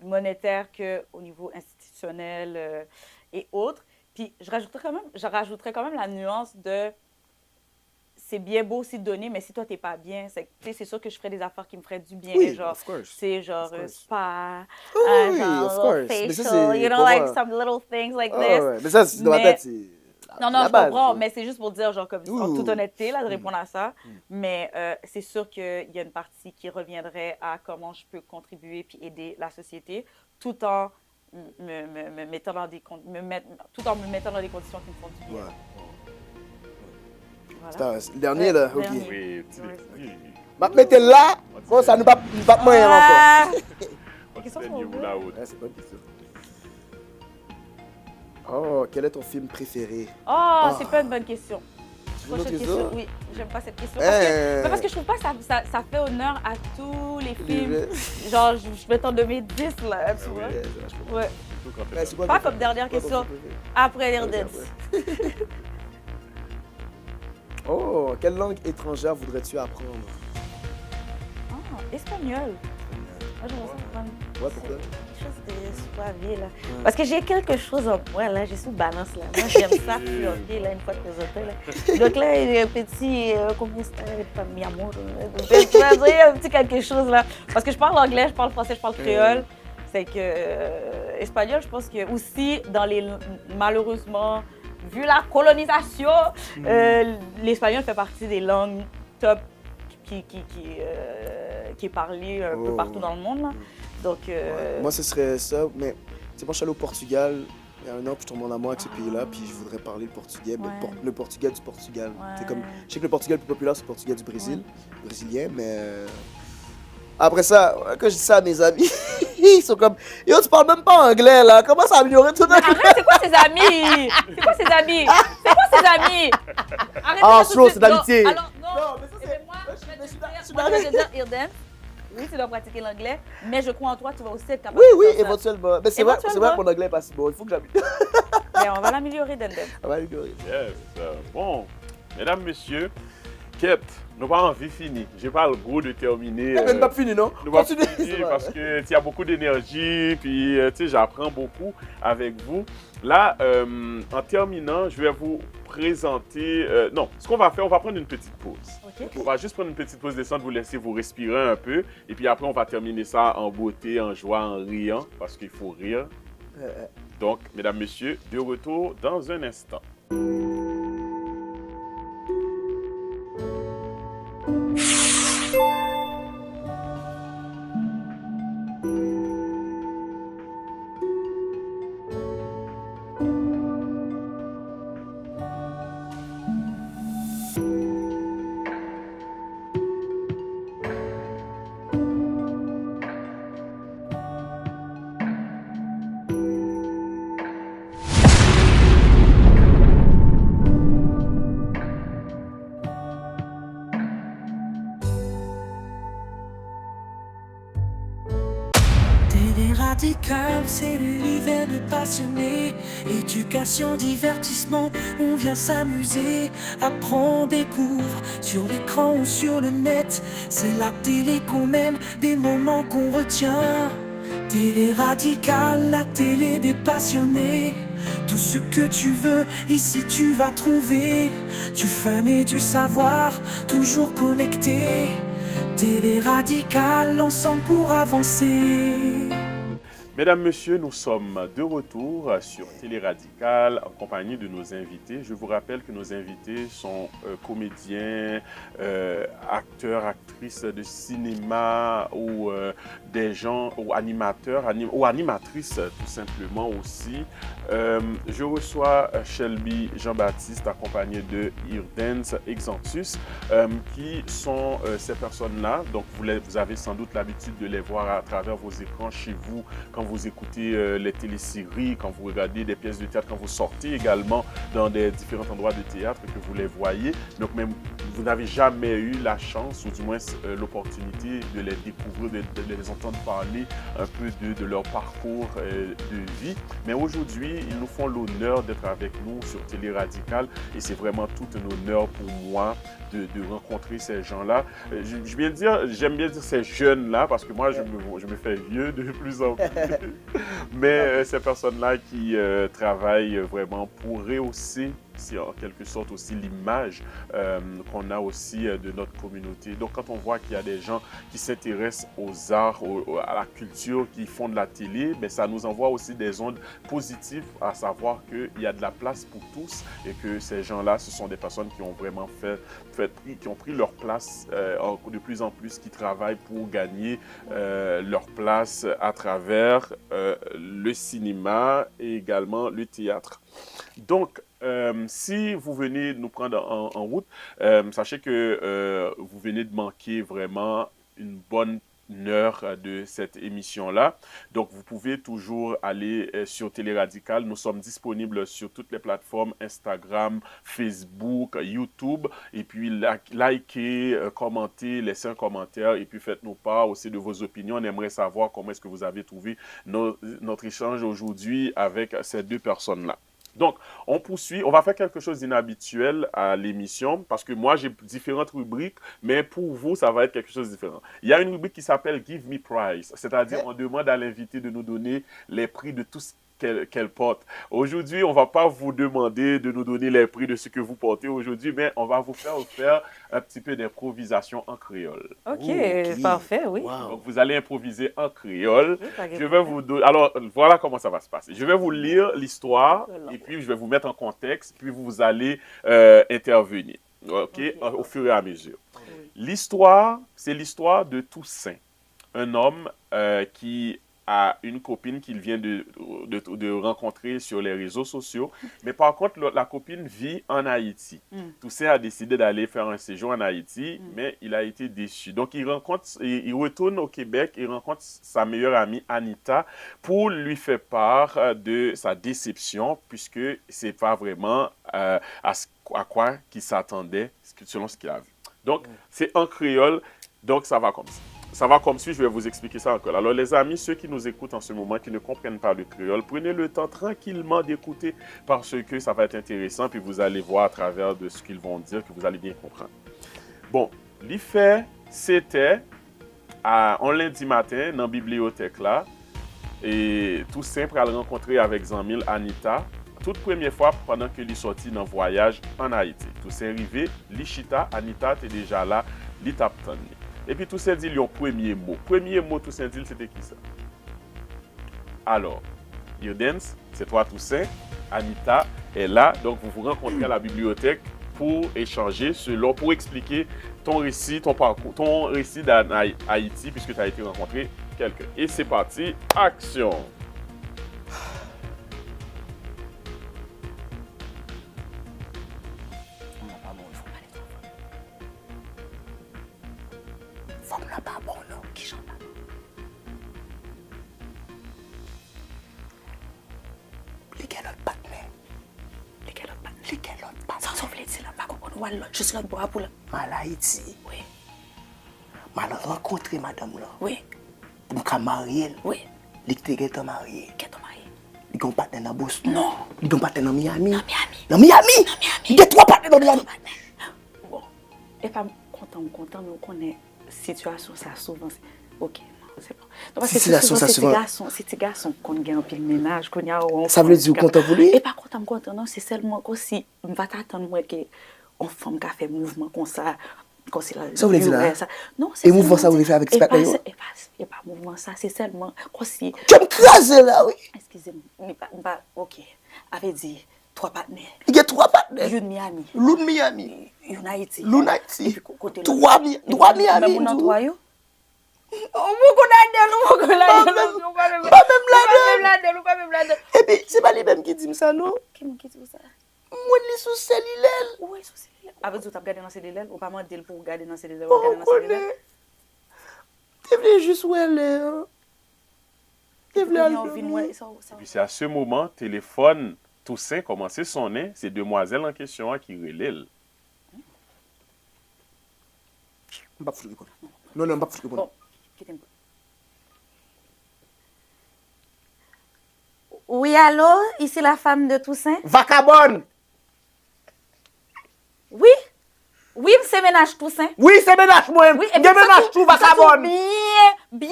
monétaire qu'au niveau institutionnel et autres. Puis je rajouterais quand même la nuance de c'est bien beau aussi de donner, mais si toi t'es pas bien, c'est sûr que je ferais des affaires qui me feraient du bien, Oui, genre of course. c'est genre Of course. spa, Oui, genre of little course. Mais ça, facial, c'est you know, pour like moi. some little things like Ah, this. ouais. Mais ça, c'est dans ma Mais- tête, c'est Non, la je base, comprends, ça. mais c'est juste pour dire, genre, comme en Ouh. toute honnêteté, là, de répondre à ça. Mais c'est sûr qu'il y a une partie qui reviendrait à comment je peux contribuer puis aider la société, tout en me mettant dans des tout en me mettant dans des conditions qui me font du bien. Ouais. Voilà. C'est le dernier, là, ok. Dernier. Oui, petit Ouais. oui. Ma mettez là, bon, ça nous bat moyen encore. Ah! On Qu'est-ce se qu'on fait du veut? là-haut. Ouais, c'est pas une question. Oh, quel est ton film préféré? Oh, c'est pas une bonne question. Tu veux une autre Prochaine question? question. Oui, j'aime pas cette question. Parce que, Eh. mais parce que je trouve pas que ça fait honneur à tous les films. Les- Genre, je vais t'en donner 10, là, tu vois. Ouais, je comprends. Ouais. Surtout quand t'es Ouais, c'est quoi Pas ton comme film- dernière quoi ton question. film préféré? Après les Ok, Reddits. après. Oh, quelle langue étrangère voudrais-tu apprendre? Ah, espagnol. Moi, j'aimerais ça apprendre. Ouais, pourquoi? Quelque chose de suavé, là. Parce que j'ai quelque chose en moi, là. J'ai sous balance, là. Moi, j'aime ça flirter, là, une fois de temps en temps, là. Donc là, il y a un petit, comment c'est, mi amour. Tu vas dire un petit quelque chose, là. Parce que je parle anglais, je parle français, je parle créole. C'est que espagnol, je pense que aussi, malheureusement, vu la colonisation, l'espagnol fait partie des langues top qui est parlée un peu partout dans le monde, là. Donc, Ouais. Moi, ce serait ça, mais tu sais, moi, je suis allé au Portugal Il y a un an, puis je tombe en amour avec ce pays-là, puis je voudrais parler le portugais, mais Ouais. le portugais du Portugal. C'est comme, Ouais. je sais que le portugais le plus populaire, c'est le portugais du Brésil, brésilien, mais après ça, quand je dis ça à mes amis, ils sont comme, yo, tu parles même pas anglais, là, comment ça améliorer ton Mais anglais? arrête, c'est quoi ses amis? C'est quoi ses amis? C'est quoi ses amis? Arrête Ah, de slow, c'est d'amitié. Alors, non, Non, mais ça, eh c'est- ben, moi, je je suis- vais te je suis dire, je suis moi, je vais te d'accord. dire, Irden, oui, tu dois pratiquer l'anglais, mais je crois en toi, tu vas aussi être capable Oui, de oui, faire ça. éventuellement. Mais c'est vrai que mon anglais est pas si bon, il faut que j'habite. Mais on va l'améliorer, Denden. Ça va améliorer. Yes. Bon, mesdames, messieurs, Kate, nous pas envie fini. J'ai pas le goût de terminer. Même pas fini, non? Nous va Continue. finir c'est vrai. parce que tu as beaucoup d'énergie, puis tu sais, j'apprends beaucoup avec vous. Là, en terminant, je vais vous présenter. Non, ce qu'on va faire, on va prendre une petite pause. OK? On va juste prendre une petite pause descente, vous laisser vous respirer un peu. Et puis après, on va terminer ça en beauté, en joie, en riant, parce qu'il faut rire. Donc, mesdames, messieurs, de retour dans un instant. Télé radical, c'est l'univers de passionnés. Éducation, divertissement, on vient s'amuser. Apprendre, découvre, sur l'écran ou sur le net. C'est la télé qu'on aime, des moments qu'on retient. Télé radical, la télé des passionnés. Tout ce que tu veux, ici tu vas trouver. Du fun et du savoir, toujours connecté. Télé radical, ensemble pour avancer. Mesdames, Messieurs, nous sommes de retour sur Télé Radical en compagnie de nos invités. Je vous rappelle que nos invités sont comédiens, acteurs, actrices de cinéma ou des gens, ou animateurs, ou animatrices tout simplement aussi. Je reçois Shelby Jean-Baptiste accompagné de Irdens Exantus qui sont ces personnes-là. Donc vous avez sans doute l'habitude de les voir à travers vos écrans chez vous quand vous écoutez les téléséries, quand vous regardez des pièces de théâtre, quand vous sortez également dans des différents endroits de théâtre que vous les voyez. Donc même vous n'avez jamais eu la chance ou du moins l'opportunité de les découvrir, de les entendre parler un peu de leur parcours de vie. Mais aujourd'hui, ils nous font l'honneur d'être avec nous sur Télé Radical et c'est vraiment tout un honneur pour moi de rencontrer ces gens-là. J'aime bien dire ces jeunes-là parce que moi, je me fais vieux de plus en plus. Mais ces personnes-là qui travaillent vraiment pour rehausser, c'est en quelque sorte aussi l'image qu'on a aussi de notre communauté. Donc quand on voit qu'il y a des gens qui s'intéressent aux arts, à la culture, qui font de la télé, ben, ça nous envoie aussi des ondes positives, à savoir qu'il y a de la place pour tous et que ces gens-là, ce sont des personnes qui ont vraiment qui ont pris leur place de plus en plus, qui travaillent pour gagner leur place à travers le cinéma et également le théâtre. Donc, si vous venez nous prendre en route, sachez que vous venez de manquer vraiment une bonne heure de cette émission-là. Donc, vous pouvez toujours aller sur Télé Radical. Nous sommes disponibles sur toutes les plateformes Instagram, Facebook, YouTube. Et puis, likez, commentez, laissez un commentaire et puis faites-nous part aussi de vos opinions. On aimerait savoir comment est-ce que vous avez trouvé notre échange aujourd'hui avec ces deux personnes-là. Donc, on poursuit. On va faire quelque chose d'inhabituel à l'émission parce que moi, j'ai différentes rubriques, mais pour vous, ça va être quelque chose de différent. Il y a une rubrique qui s'appelle Give Me Prize, c'est-à-dire on demande à l'invité de nous donner les prix de tout ce qu'elle porte. Aujourd'hui, on ne va pas vous demander de nous donner les prix de ce que vous portez aujourd'hui, mais on va vous faire un petit peu d'improvisation en créole. OK, parfait, oui. Wow. Donc, vous allez improviser en créole. Oui, pas Je vais vous donner... Alors, voilà comment ça va se passer. Je vais vous lire l'histoire et puis je vais vous mettre en contexte, puis vous allez intervenir, OK, au fur et à mesure. L'histoire, c'est l'histoire de Toussaint, un homme qui à une copine qu'il vient de rencontrer sur les réseaux sociaux. Mais par contre, la copine vit en Haïti. Toussaint a décidé d'aller faire un séjour en Haïti, mais il a été déçu. Donc, il retourne au Québec, il rencontre sa meilleure amie Anita pour lui faire part de sa déception, puisque ce n'est pas vraiment à quoi il s'attendait selon ce qu'il a vu. Donc, c'est en créole, donc ça va comme ça. Ça va comme suit, je vais vous expliquer ça encore. Alors les amis, ceux qui nous écoutent en ce moment, qui ne comprennent pas le créole, prenez le temps tranquillement d'écouter parce que ça va être intéressant, puis vous allez voir à travers de ce qu'ils vont dire que vous allez bien comprendre. Bon, l'effet, c'était en lundi matin, dans la bibliothèque là, et Toussaint pour le rencontrer avec Zanmil Anita, toute première fois pendant que lui sorti dans voyage en Haïti. Toussaint arrivé, l'Ichita, Anita était déjà là, l'Itaptani. Et puis Toussaint dit le premier mot. Premier mot Toussaint dit, c'était qui ça? Alors, Yodens, c'est toi Toussaint, Anita est là, donc vous vous rencontrez à la bibliothèque pour échanger pour expliquer ton récit, ton parcours, ton récit d'Haïti, puisque tu as été rencontré quelqu'un. Et c'est parti, action! Femme là pas bon non, qui chante là? Lesquels autres partenaires? Lesquels autres partenaires? Lesquels autres partenaires? Sans oublier là, pas comprendre ou alors juste l'autre bois pour là. Mal Haïti. Oui. Mal rencontrer madame là. Oui. Pour me marier. Oui. Les qui t'es marié. Qui t'es marié? Ils ont partenaire dans Boston. Non. Ils ont partenaire dans Miami. Dans Miami. Dans Miami. Il y a 3 partenaires dans Miami. Bon. Et pas content, mais on connaît situation ça souvent. OK. C'est bon. Donc, c'est ces garçons qu'on gagne un peu le ménage, qu'on y a. Ça veut dire content pour lui? Et pas content, non, c'est seulement que si on va t'attendre moi que on femme qui a fait mouvement comme ça, comme c'est là. Ça veut dire là. Non, c'est et mouvement ça vous fait avec et pas mouvement ça, c'est seulement comme si tu me craser là oui. Excusez-moi, pas OK. Avait dit 3 partenaires. Il y a 3 partenaires. Une Miami. L'une Miami. Une Haïti. L'une Haïti. 3 Miami. Même 3 yo. Oh, beaucoup là-dedans. Et puis, c'est pas lui même qui dit ça, non? Qui dit ça? Moi, je suis sous cellulaire. Oui, sous cellulaire. Avec vous, tu as regardé dans cellulaire ou pas demander pour regarder dans cellulaire? Oh, tu voulais juste où elle est. Tu voulais aller. Et puis, c'est à ce moment, téléphone Toussaint commence à sonner, c'est demoiselle en question qui relève. Non, pas foutre. Bon. Oui, allô? Ici la femme de Toussaint? Vacabonne! Oui? Oui, c'est ménage Toussaint. Oui, c'est ménage moi. Oui, et bien ménage tout Vacabonne. Bien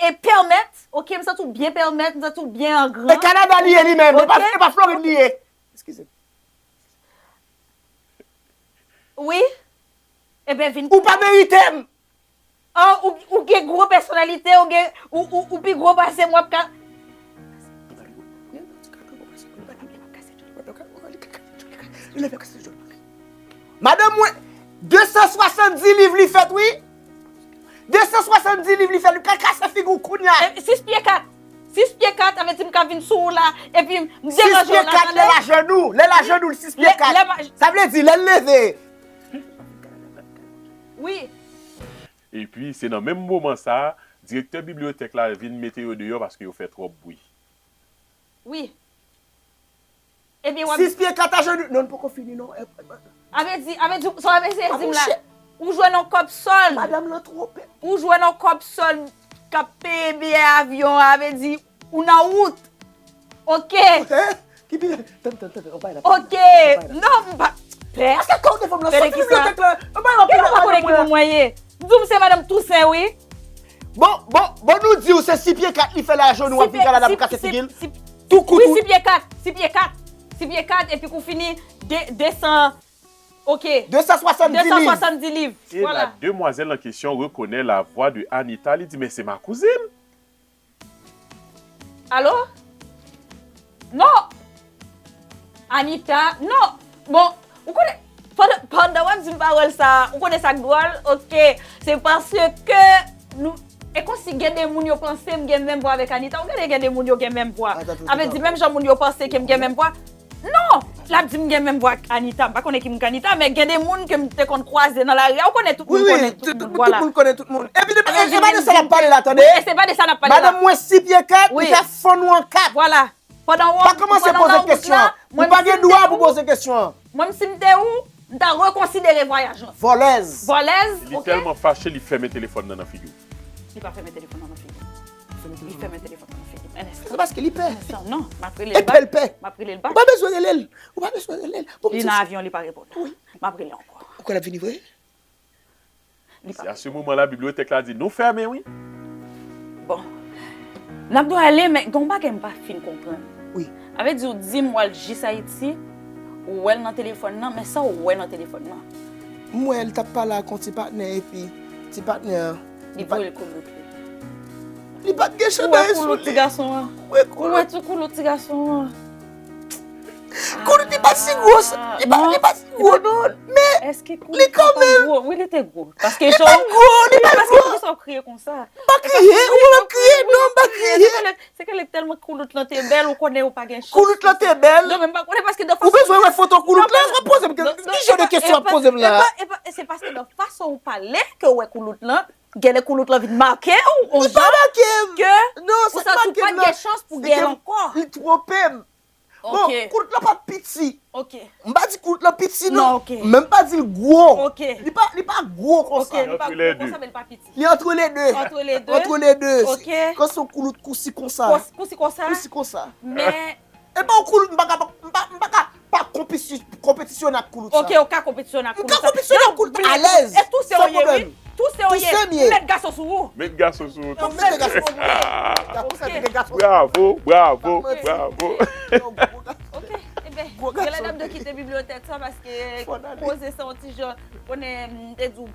et permettre. OK, mais ça tout bien permettre, ça tout bien en grand. Et Canada lié lui-même, pas Floride lié. Excusez. Oui? Eh bien, vine. Ou pas mérité. Ou gen gros personnalité, ou puis gros passé moi ka. Madame, 270 livres li fait, oui? 270 livres li fait, le casse figou kounya. 6 pieds 4. 6 pieds 4 avec une cabine sous là, et puis 6 pieds 4, les la genoux, le 6 pieds 4. Ça veut dire, les lever. Oui. Et puis, c'est dans le même moment ça, directeur bibliothèque là vient mettre au dehors parce qu'il fait trop de bruit. Oui. Et bien, 6 pieds 4 à genoux. Non, pourquoi finir, non? Avec dit, son avec là. Ou jouer dans cop sol. Madame l'a trompé. Ou jouer dans cop sol, capé bien avion, avait dit, ou dans route. OK. OK. Non, pas. Parce que quand on est femme là, sorti bibliothèque là, on va Zoom, c'est Madame Toussaint, oui. Bon, nous dit c'est 6 pieds 4, il fait la genou, puis Canada pour casser figil. Tout coup. Oui, 6 pieds 4. 6 pieds 4. 6 pieds 4, et puis qu'on finit 200. OK. 270 livres. Et voilà. La demoiselle en question reconnaît la voix de Anita. Elle dit, mais c'est ma cousine. Allô? Non. Anita, non. Bon, vous connaissez. Pendant que je me parle ça, vous connaissez ça, OK. C'est parce que nous. Et quand si gen des moun yo pense me gen même voix avec Anita, on gen des moun yo gen même voix. Attends, Avec dit même Jean moun yo pense que me gen même voix. Non, la dit me gen même voix Anita, pas connait qui me Anita, mais gen des moun que me te kon croiser dans la rue, on connaît tout le Oui, monde oui, connaît tout tout le le monde. Voilà. monde connaît tout le monde. Et puis, Ah, c'est pas de ça qu'on parle là, attendez. Et c'est pas de ça n'a parlé. Madame, moi, 6 pieds 4, Oui. il fait fond nous en 4. Voilà. Pendant Pas commencer à poser des questions. Vous pas de droit pour poser des questions. Moi, je me où, t'as reconsidéré voyage. Volaise. Volaise, Il est ok? tellement fâché, il ferme le téléphone dans la figure. Il pas fait mes téléphones dans ma fille. Il fait mes téléphones dans ma fille. Un instant. C'est parce qu'il y paie. Un instant. Non, m'a pris Et les puis elle paie. M'a pris les bas. Ou pas besoin de l'aile. Ou pas besoin de l'aile. Il est dans l'avion, il pas répondre. Oui. M'a pris les encore. Pourquoi la vie livrée? C'est à ce moment-là, la bibliothèque l'a dit, nous fermez, oui. Bon. N'a pas aller, mais gon pas qu'elle pas fin comprendre. Oui. Avec dit, dis-moi, le J Haïti, ou elle dans le téléphone, non, mais ça, ou elle dans le téléphone, non. Moi, elle tape pas là contre petit partenaire et puis petit partenaire. Il faut le couler. Il pas de guéchon dans Ouais, les cool le petit garçon. Ouais, cool. Ouais, tu cool le petit garçon. Cool, il pas si gros. Il pas si gros, non. Mais Est-ce qu'il cool? Il est quand même. Gros. Oui, il était gros. Parce que il genre. pas gros, il pas Parce gros. qu'ils sont criés comme ça. Pas crier, ou pas crier, non, pas crier. C'est qu'elle est tellement cool, l'autre t'es belle, on connaît ou pas gain. Cool, là, t'es belle. Non, même pas connaît parce que de Ou façon. besoin de photo cool, là, Non, je pose une question. Qui j'ai des questions à poser là? C'est parce que de façon où parler que ouais cool là, gagner cool là vite marqué ou on Il pas marqué. que Non, ou c'est ça pas tout pas de chance pour gagner encore. Il trop pème. Bon, OK. cool là pas petit. OK. On pas dit cool là petit Non, non. ok. Même pas dit gros. OK. Il pas gros comme OK, ça. nous pas Entre les gros, deux. ça mais pas petit. Il est entre les deux. Entre les deux. Entre les deux. Ok. Quand son coulou coussi comme ça. Coussi comme ça. Coussi comme ça. Mais Et pas coulou pas compétition avec coulou ça. OK, aucun compétition à cool. Aucun compétition à coulou à l'aise. Et tout c'est Sans oui. problème. Tout c'est oui. c'est mieux. Mettre garçon sur vous. Mais le garçon sur Non, mais les gars, c'est pas bon. Les gars, Bravo, bravo, Ok. bravo. OK. Eh bien, Gros je la garçon. dame de quitter la bibliothèque ça parce que Faut aller. poser ça un petit genre on est des doux.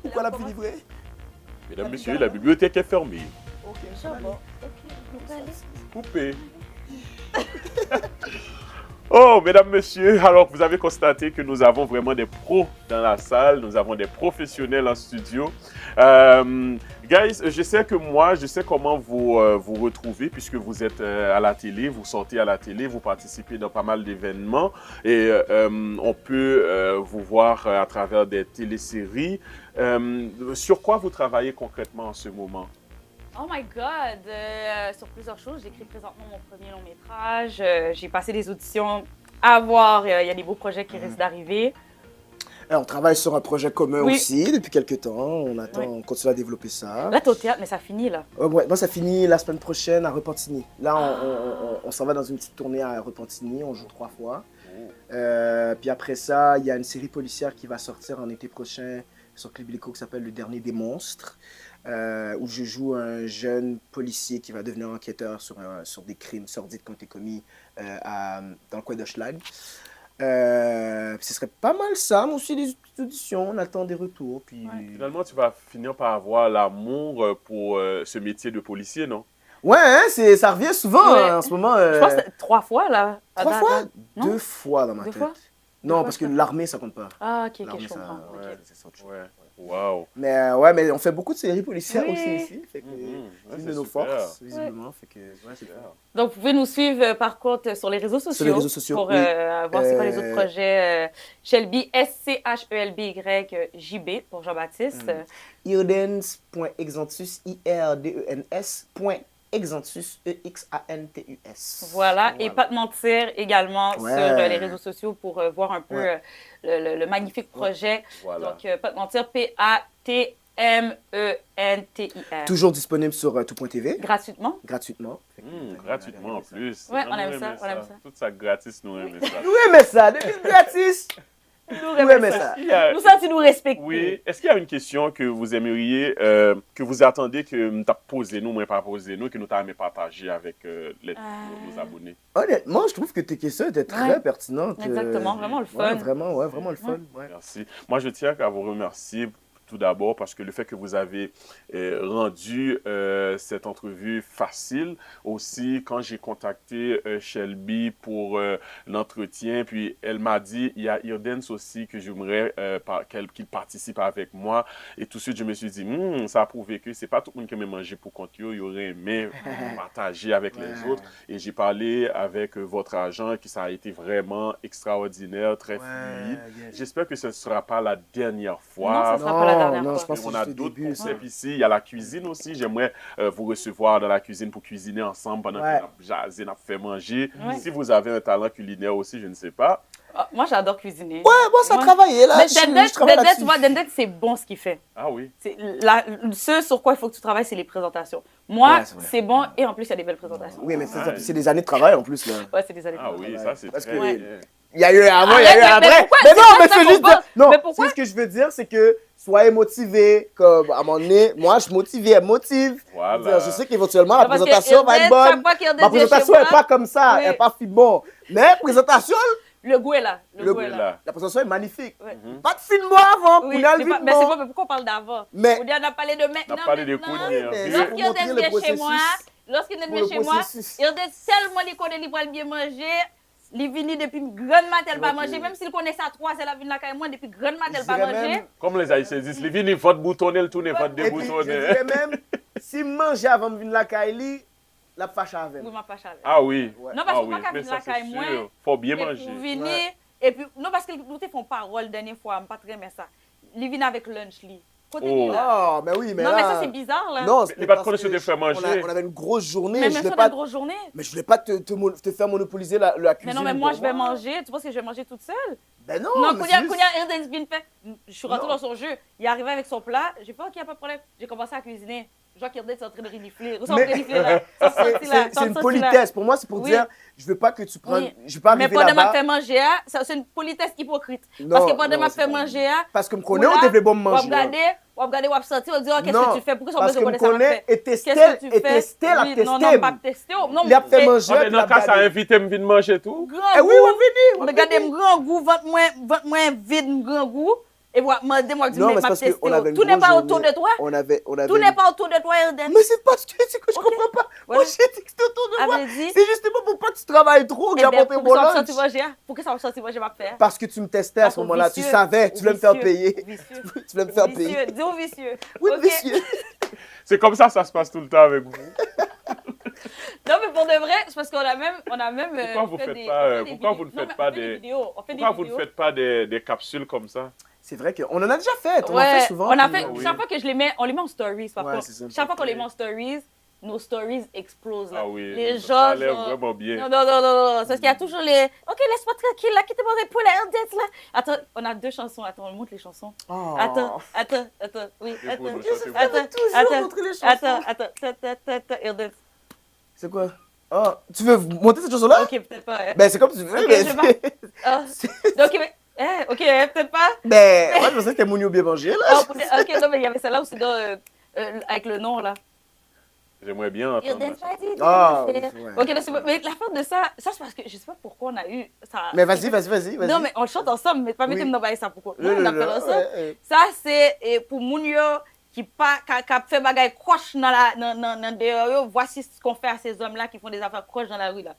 Pourquoi la vie livrée? Mesdames, messieurs, la bibliothèque est fermée. Ok, Bon. OK. Coupé. Oh, mesdames, messieurs, alors vous avez constaté que nous avons vraiment des pros dans la salle, nous avons des professionnels en studio. Guys, je sais comment vous retrouver puisque vous êtes à la télé, vous sortez à la télé, vous participez dans pas mal d'événements et on peut vous voir à travers des téléséries. Sur quoi vous travaillez concrètement en ce moment? Oh my God! Sur plusieurs choses. J'écris présentement mon premier long métrage. J'ai passé des auditions à voir. Il y a des beaux projets qui risquent d'arriver. On travaille sur un projet commun Oui. aussi depuis quelques temps. On attend, Oui. on continue à développer ça. Là, t'es au théâtre, mais ça finit, là. Ouais, moi, ça finit la semaine prochaine à Repentigny. Là, on s'en va dans une petite tournée à Repentigny. On joue 3 fois. Puis après ça, il y a une série policière qui va sortir en été prochain sur Clip Illico qui s'appelle Le Dernier des Monstres. Où je joue un jeune policier qui va devenir enquêteur sur des crimes sordides qui ont été commis dans le coin d'Hochelag. Ce serait pas mal ça, mais aussi des petites auditions, on attend des retours. Puis... Ouais. Finalement, tu vas finir par avoir l'amour pour ce métier de policier, non? Ouais, hein, ça revient souvent Ouais. en ce moment. Je pense que c'était 3 fois, là. 3 fois? Non? 2 fois dans ma 2 tête. fois? Non, fois, parce que ça. l'armée, ça compte pas. Ah, OK, L'armée, je ça, comprends. ouais, OK. c'est autre chose. Ouais. Wow. Mais on fait beaucoup de séries policières Oui. aussi ici. Fait que Ouais, c'est une c'est de nos super. forces, visiblement. Fait que, ouais, c'est clair. Donc, vous pouvez nous suivre, par contre, sur les réseaux sociaux. les réseaux sociaux, Pour oui. voir c'est quoi les autres projets. Shelby, SCHELBYJB pour Jean-Baptiste. Irdens.exantus, IRDENS.exantus, EXANTUS. Voilà. Et pas de mentir également Ouais. sur les réseaux sociaux pour voir un peu Ouais. le magnifique projet. Voilà. Donc, pas de mentir, PATMENTIR. Toujours disponible sur tout.tv, Gratuitement. gratuitement. Fait que, Gratuitement en plus. Ouais, Ah, on nous aime ça, aimons on aime ça. Tout ça gratis, nous aimons ça. Nous aimons ça, depuis gratis. Nous Nous aimons aimons ça. ça. Il y a- Nous ça, tu nous respectes. Oui. Est-ce qu'il y a une question que vous aimeriez, que vous attendez que nous t'a posé, nous, mais pas posé, nous, que nous t'avons partagé avec nos abonnés? Honnêtement, je trouve que tes questions étaient très Ouais. pertinentes. Exactement, vraiment le Ouais, fun. vraiment le fun. Ouais. Merci. Moi, je tiens à vous remercier tout d'abord parce que le fait que vous avez rendu cette entrevue facile. Aussi, quand j'ai contacté Shelby pour l'entretien, puis elle m'a dit, il y a Irdens aussi que j'aimerais qu'il participe avec moi. Et tout de suite, je me suis dit, ça a prouvé que c'est pas tout le monde qui aime manger pour compte, il aurait aimé partager avec les autres. Et j'ai parlé avec votre agent, qui ça a été vraiment extraordinaire, très fluide. Yes. J'espère que ce ne sera pas la dernière fois. Non, ce sera pas la dernière fois. Je pense que On a c'est le d'autres début, concepts ici. Il y a la cuisine aussi. J'aimerais vous recevoir dans la cuisine pour cuisiner ensemble pendant qu'on a jasé, on a fait manger. Ouais. Si vous avez un talent culinaire aussi, je ne sais pas. Moi, j'adore cuisiner. Ouais, moi, ça travaillait là. Mais Je Dendet, travaille là-dessus. tu vois, Dendet, c'est bon ce qu'il fait. Ah oui. Ce sur quoi il faut que tu travailles, c'est les présentations. Moi, Ouais, c'est vrai. c'est bon et en plus, il y a des belles présentations. Oui, mais c'est des années de travail en plus là. Ouais, c'est des années de Ah présentations. oui, ça c'est Parce très que- bien. Il y a eu un avant, il y a eu un Mais après. pourquoi? Mais C'est non, pas mais ça c'est qu'on juste parle. non. Mais pourquoi? C'est ce que je veux dire, c'est que soyez motivé. Comme à un moment donné, moi, je motive, elle motive. Voilà. Je sais qu'éventuellement, la Parce que présentation va être Irdens, chaque bonne. fois qu'Irdens Ma vient chez présentation moi, n'est pas comme ça, oui. elle n'est pas film bon. Mais présentation, Le goût est là. Le goût est Là. là. la présentation est magnifique. Ouais. Pas de film moi avant, Oui, pour aller mais film mais c'est bon. pas, mais pourquoi on parle d'avant? Mais- On a parlé de maintenant. On a parlé de maintenant. Kounia. Mais- Lorsqu'Irdens montrer le vient chez processus. moi, lorsqu'Irdens Pour vient le chez moi, processus. Irdens tellement il connaît, il va bien manger. Il vient depuis grande matin, elle va manger. Même s'il connaît ça 3, c'est la vie de la caille, moi, depuis grande matin, elle va Je dirais manger. même- Comme les Haïtiens disent, les vignes, votre boutonner, le tourner, votre Et puis, je déboutonner. dirais même, si je mangeais avant de venir la Kaili, la fâche avec. Oui, ma pas chaleur. Ah oui. Ouais. Non, parce Ah que oui, moi, quand mais je ça, la c'est caille, moi, sûr. Faut bien et manger. pour venir, Ouais. et puis, non, parce que les gens font parole, dernière fois, je ne pas très aimé ça. Ils viennent avec lunch, li. Côté Oh. lui, là. Ah, mais oui, mais Non, là... mais ça, c'est bizarre, là. Non, Mais c'était il va te parce connaître que de faire manger. On avait une grosse journée. Mais je même voulais ça, pas... une grosse journée. Mais je voulais pas te faire monopoliser la Mais cuisine. non, mais moi, pour je vais manger. Tu penses que je vais manger toute seule? Ben non, Non, mais Kounia, c'est juste- Irdens vient fait. Je suis rentrée Non. dans son jeu. Il est arrivé avec son plat. J'ai fait, OK, il n'y a pas de problème. J'ai commencé à cuisiner. Je vois qu'Irdens est en train de renifler. Ils sont en train de renifler, là. Ils sont sortis, là. Ils sont C'est une sortis, là. politesse. Pour moi, c'est pour Oui. dire, je veux pas que tu prennes... Oui. Je veux pas Mais arriver pas de m'a là-bas. fait manger, hein, ça, c'est une politesse hypocrite. Non, Parce que pas de non, m'a c'est fait pas manger, hein, Parce que me connaît, on devait bon me manger. on va regarder, on va sortir, on va dire, oh, qu'est-ce Non, que tu fais? Pourquoi ça parce me que me connaît ça m'a connaît fait? et testé, Qu'est-ce que tu et fais? testé, la Oui, non, testé. non, pas testé. Non, Il a fait mais- manger. Ah, mais puis dans il le a cas, ça a regardé. invité me venir manger tout. Grand Eh oui, goût. on venait. Regardez, grand goût, votre moins vide, grand goût. Et voilà, moi, dis-moi, Non, mais c'est parce qu'on avait une tout n'est grosse pas autour journée. de toi. On avait Tout n'est pas autour de toi, Irdens. Mais c'est pas ce que c'est que je Ok. comprends pas. Voilà. Moi, j'ai dit que c'était autour de moi. Avait dit- C'est justement pour pas que tu travailles trop que Eh j'ai ben, apporté pour mon que ça va lunch. sortir manger, hein. Pour que ça va sortir manger, ma faire. Parce que tu me testais à ce moment-là. Tu savais, tu voulais me faire payer. Vicieux. Tu voulais me faire payer. Vicieux, dis-au vicieux. Oui, Ok. monsieur. C'est comme ça se passe tout le temps avec vous. Non, mais pour de vrai, c'est parce qu'on a même. Pourquoi vous fait faites des- pas, on fait des pourquoi vidéos. vous ne Non, faites mais pas on fait des- vidéos. On fait Pourquoi des vous ne vidéos. faites pas des capsules comme ça? C'est vrai qu'on en a déjà fait. On en Ouais, fait souvent. on a puis- fait, oui. chaque fois que je les mets, on les met en stories. Par Ouais, contre. c'est ça. Chaque fois qu'on les met en stories, nos stories explosent. Là. Ah oui, Les ça gens. a l'air genre- vraiment bien. Non, non, non, non, non. Parce qu'il y a toujours les. Ok, laisse-moi tranquille, là, quittez mon épaule, la Irdens, là. Attends, on a 2 chansons. Attends, on montre les chansons. Oh. Attends. Oui, Et attends. pour nous, ça, c'est Attends, toujours montrer les chansons. attends, Irdens. C'est quoi? Oh, tu veux monter cette chanson-là? Ok, peut-être pas. Ben, c'est comme tu veux. Ok, mais je vais Ah. Ok, mais. Ok, peut-être pas. Ben, moi, je pensais que c'était Mounio bien mangé, là. Ah, ok, non, mais il y avait celle-là aussi dans, avec le nom, là. J'aimerais bien entendre Irdens ça. m'a dit de Ah, le faire. ouais. Ok, non, mais la fin de ça, c'est parce que je sais pas pourquoi on a eu ça. Mais vas-y. Non, mais on le chante ensemble, mais pas mettez-moi dans ça pourquoi. Non, on a fait ensemble. Ouais. Ça, c'est pour Mounio qui a fait bagaille croche dans dehors. Yo, voici ce qu'on fait à ces hommes-là qui font des affaires croches dans la rue, là.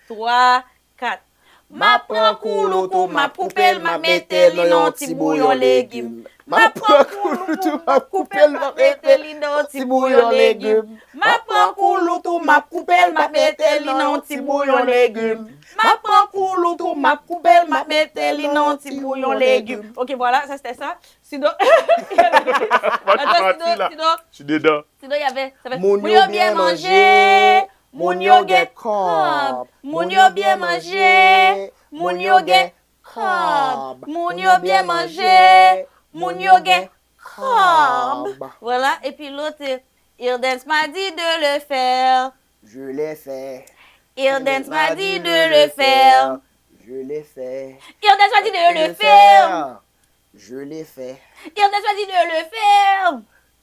3, 4. Ma prend couloutou, ma poupelle, ma mettel, li non ti bouillon légumes. Ma prend couloutou, ma poupelle, ma mettel, li non ti bouillon légumes. Ma prend couloutou, ma poupelle, ma mettel, li non ti bouillon légumes. Ma prend couloutou, ma poupelle, ma mettel, li non ti bouillon légumes. Ok, voilà, ça c'était ça. Sinon, Moi, je suis parti, là. Je suis dedans. sinon, il y avait. Ça fait, Mon Moun yo yo bien mangé. Moun yo gen crab. Moun yo bien mangé. Moun yo gen crab. Moun yo bien mangé. Moun yo gen crab. Voilà, et puis l'autre, Irdens m'a dit de le faire. Je l'ai fait. Irdens m'a dit de le faire. Je l'ai fait. Irdens m'a dit de le faire. Je l'ai fait. Irdens m'a dit de le faire.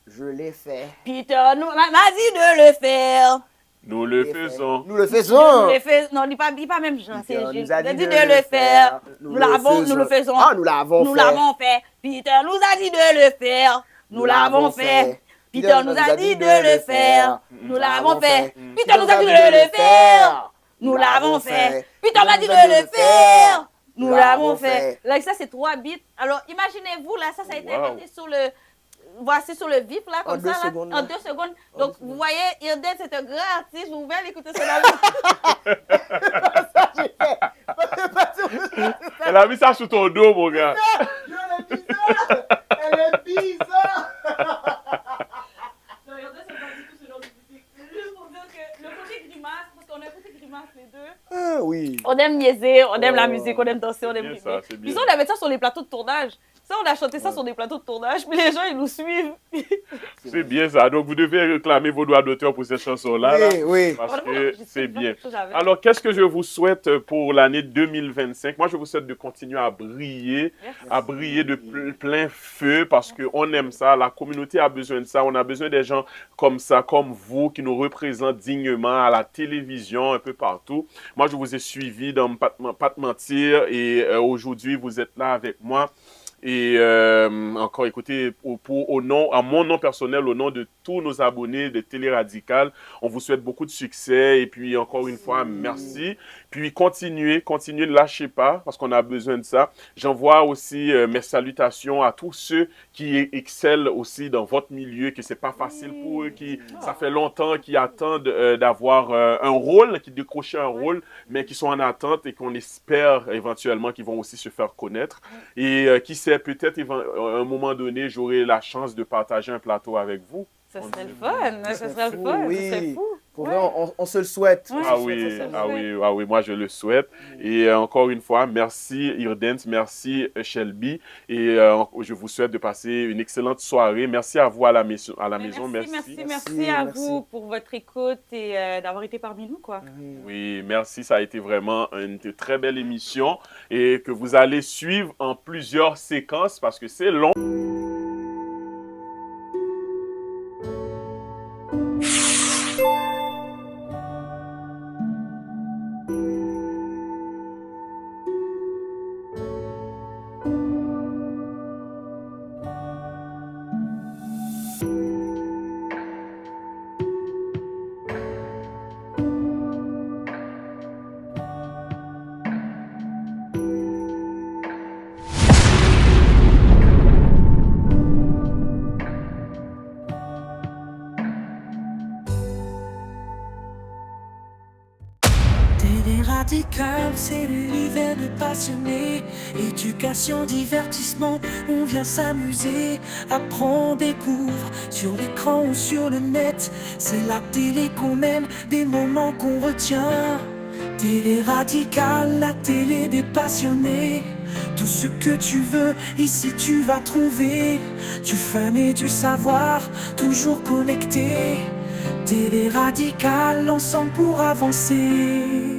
Je l'ai fait. Peter m'a dit de le faire. Nous le faisons. Nous le faisons. Le fait, non, il n'est pas même genre. Peter C'est nous a dit de le faire. Nous le le faisons. Ah, nous l'avons Nous fait. l'avons fait. Peter nous a dit de le faire. nous l'avons fait. Peter nous a dit de le faire, nous l'avons fait. Peter nous a dit de le faire, nous l'avons fait. Peter m'a dit de le faire, nous l'avons fait. Là, ça, c'est 3 bits. Alors, imaginez-vous, là, ça a été inventé sur le... Voici sur le vif, là, comme ça, là, en 2 secondes. Donc, vous voyez, Irden, c'est un grand artiste. Vous pouvez l'écouter sur la Elle a mis ça sous ton dos, mon gars. Elle est bizarre. Non, Irden, c'est pas du tout ce genre de musique. C'est juste pour dire que le côté grimace, parce qu'on a écouté grimace les deux. Ah oui. On aime niaiser, on aime la musique, on aime danser, on aime Bien rimer. ça, c'est bien. Puis ça, on avait ça sur les plateaux de tournage. Ça, on a chanté ça sur des plateaux de tournage, puis les gens, ils nous suivent. C'est bien ça. Donc, vous devez réclamer vos droits d'auteur pour cette chanson-là. là, Oui. Parce Vraiment, que j'ai c'est plein bien. de choses avec. Alors, qu'est-ce que je vous souhaite pour l'année 2025? Moi, je vous souhaite de continuer à briller de plein feu parce qu'on aime ça. La communauté a besoin de ça. On a besoin des gens comme ça, comme vous, qui nous représentent dignement à la télévision, un peu partout. Moi, je vous ai suivi dans Pas te mentir et aujourd'hui, vous êtes là avec moi. Et encore, écoutez, à mon nom personnel, au nom de tous nos abonnés de Télé Radical, on vous souhaite beaucoup de succès. Et puis, encore une fois, merci. Puis, continuez, ne lâchez pas, parce qu'on a besoin de ça. J'envoie aussi mes salutations à tous ceux qui excellent aussi dans votre milieu, que c'est pas facile pour eux, ça fait longtemps qu'ils attendent d'avoir un rôle, qui décrochent un rôle, mais qui sont en attente et qu'on espère éventuellement qu'ils vont aussi se faire connaître. Et qui sait, peut-être à un moment donné, j'aurai la chance de partager un plateau avec vous. Ça serait le fun, ça serait le fun, oui. ça serait fou. Pour vrai, on se le souhaite. Ouais. Ah oui, moi je le souhaite. Et encore une fois, merci Irdens, merci Shelby. Et je vous souhaite de passer une excellente soirée. Merci à vous à la maison. Merci à vous pour votre écoute et d'avoir été parmi nous, quoi. Oui, merci. Ça a été vraiment une très belle émission et que vous allez suivre en plusieurs séquences parce que c'est long. Télé Radical, c'est l'univers de passionnés. Éducation, divertissement, on vient s'amuser. Apprendre, découvre, sur l'écran ou sur le net. C'est la télé qu'on aime, des moments qu'on retient. Télé Radical, la télé des passionnés. Tout ce que tu veux, ici tu vas trouver. Du fun et du savoir, toujours connecté. Télé Radical, ensemble pour avancer.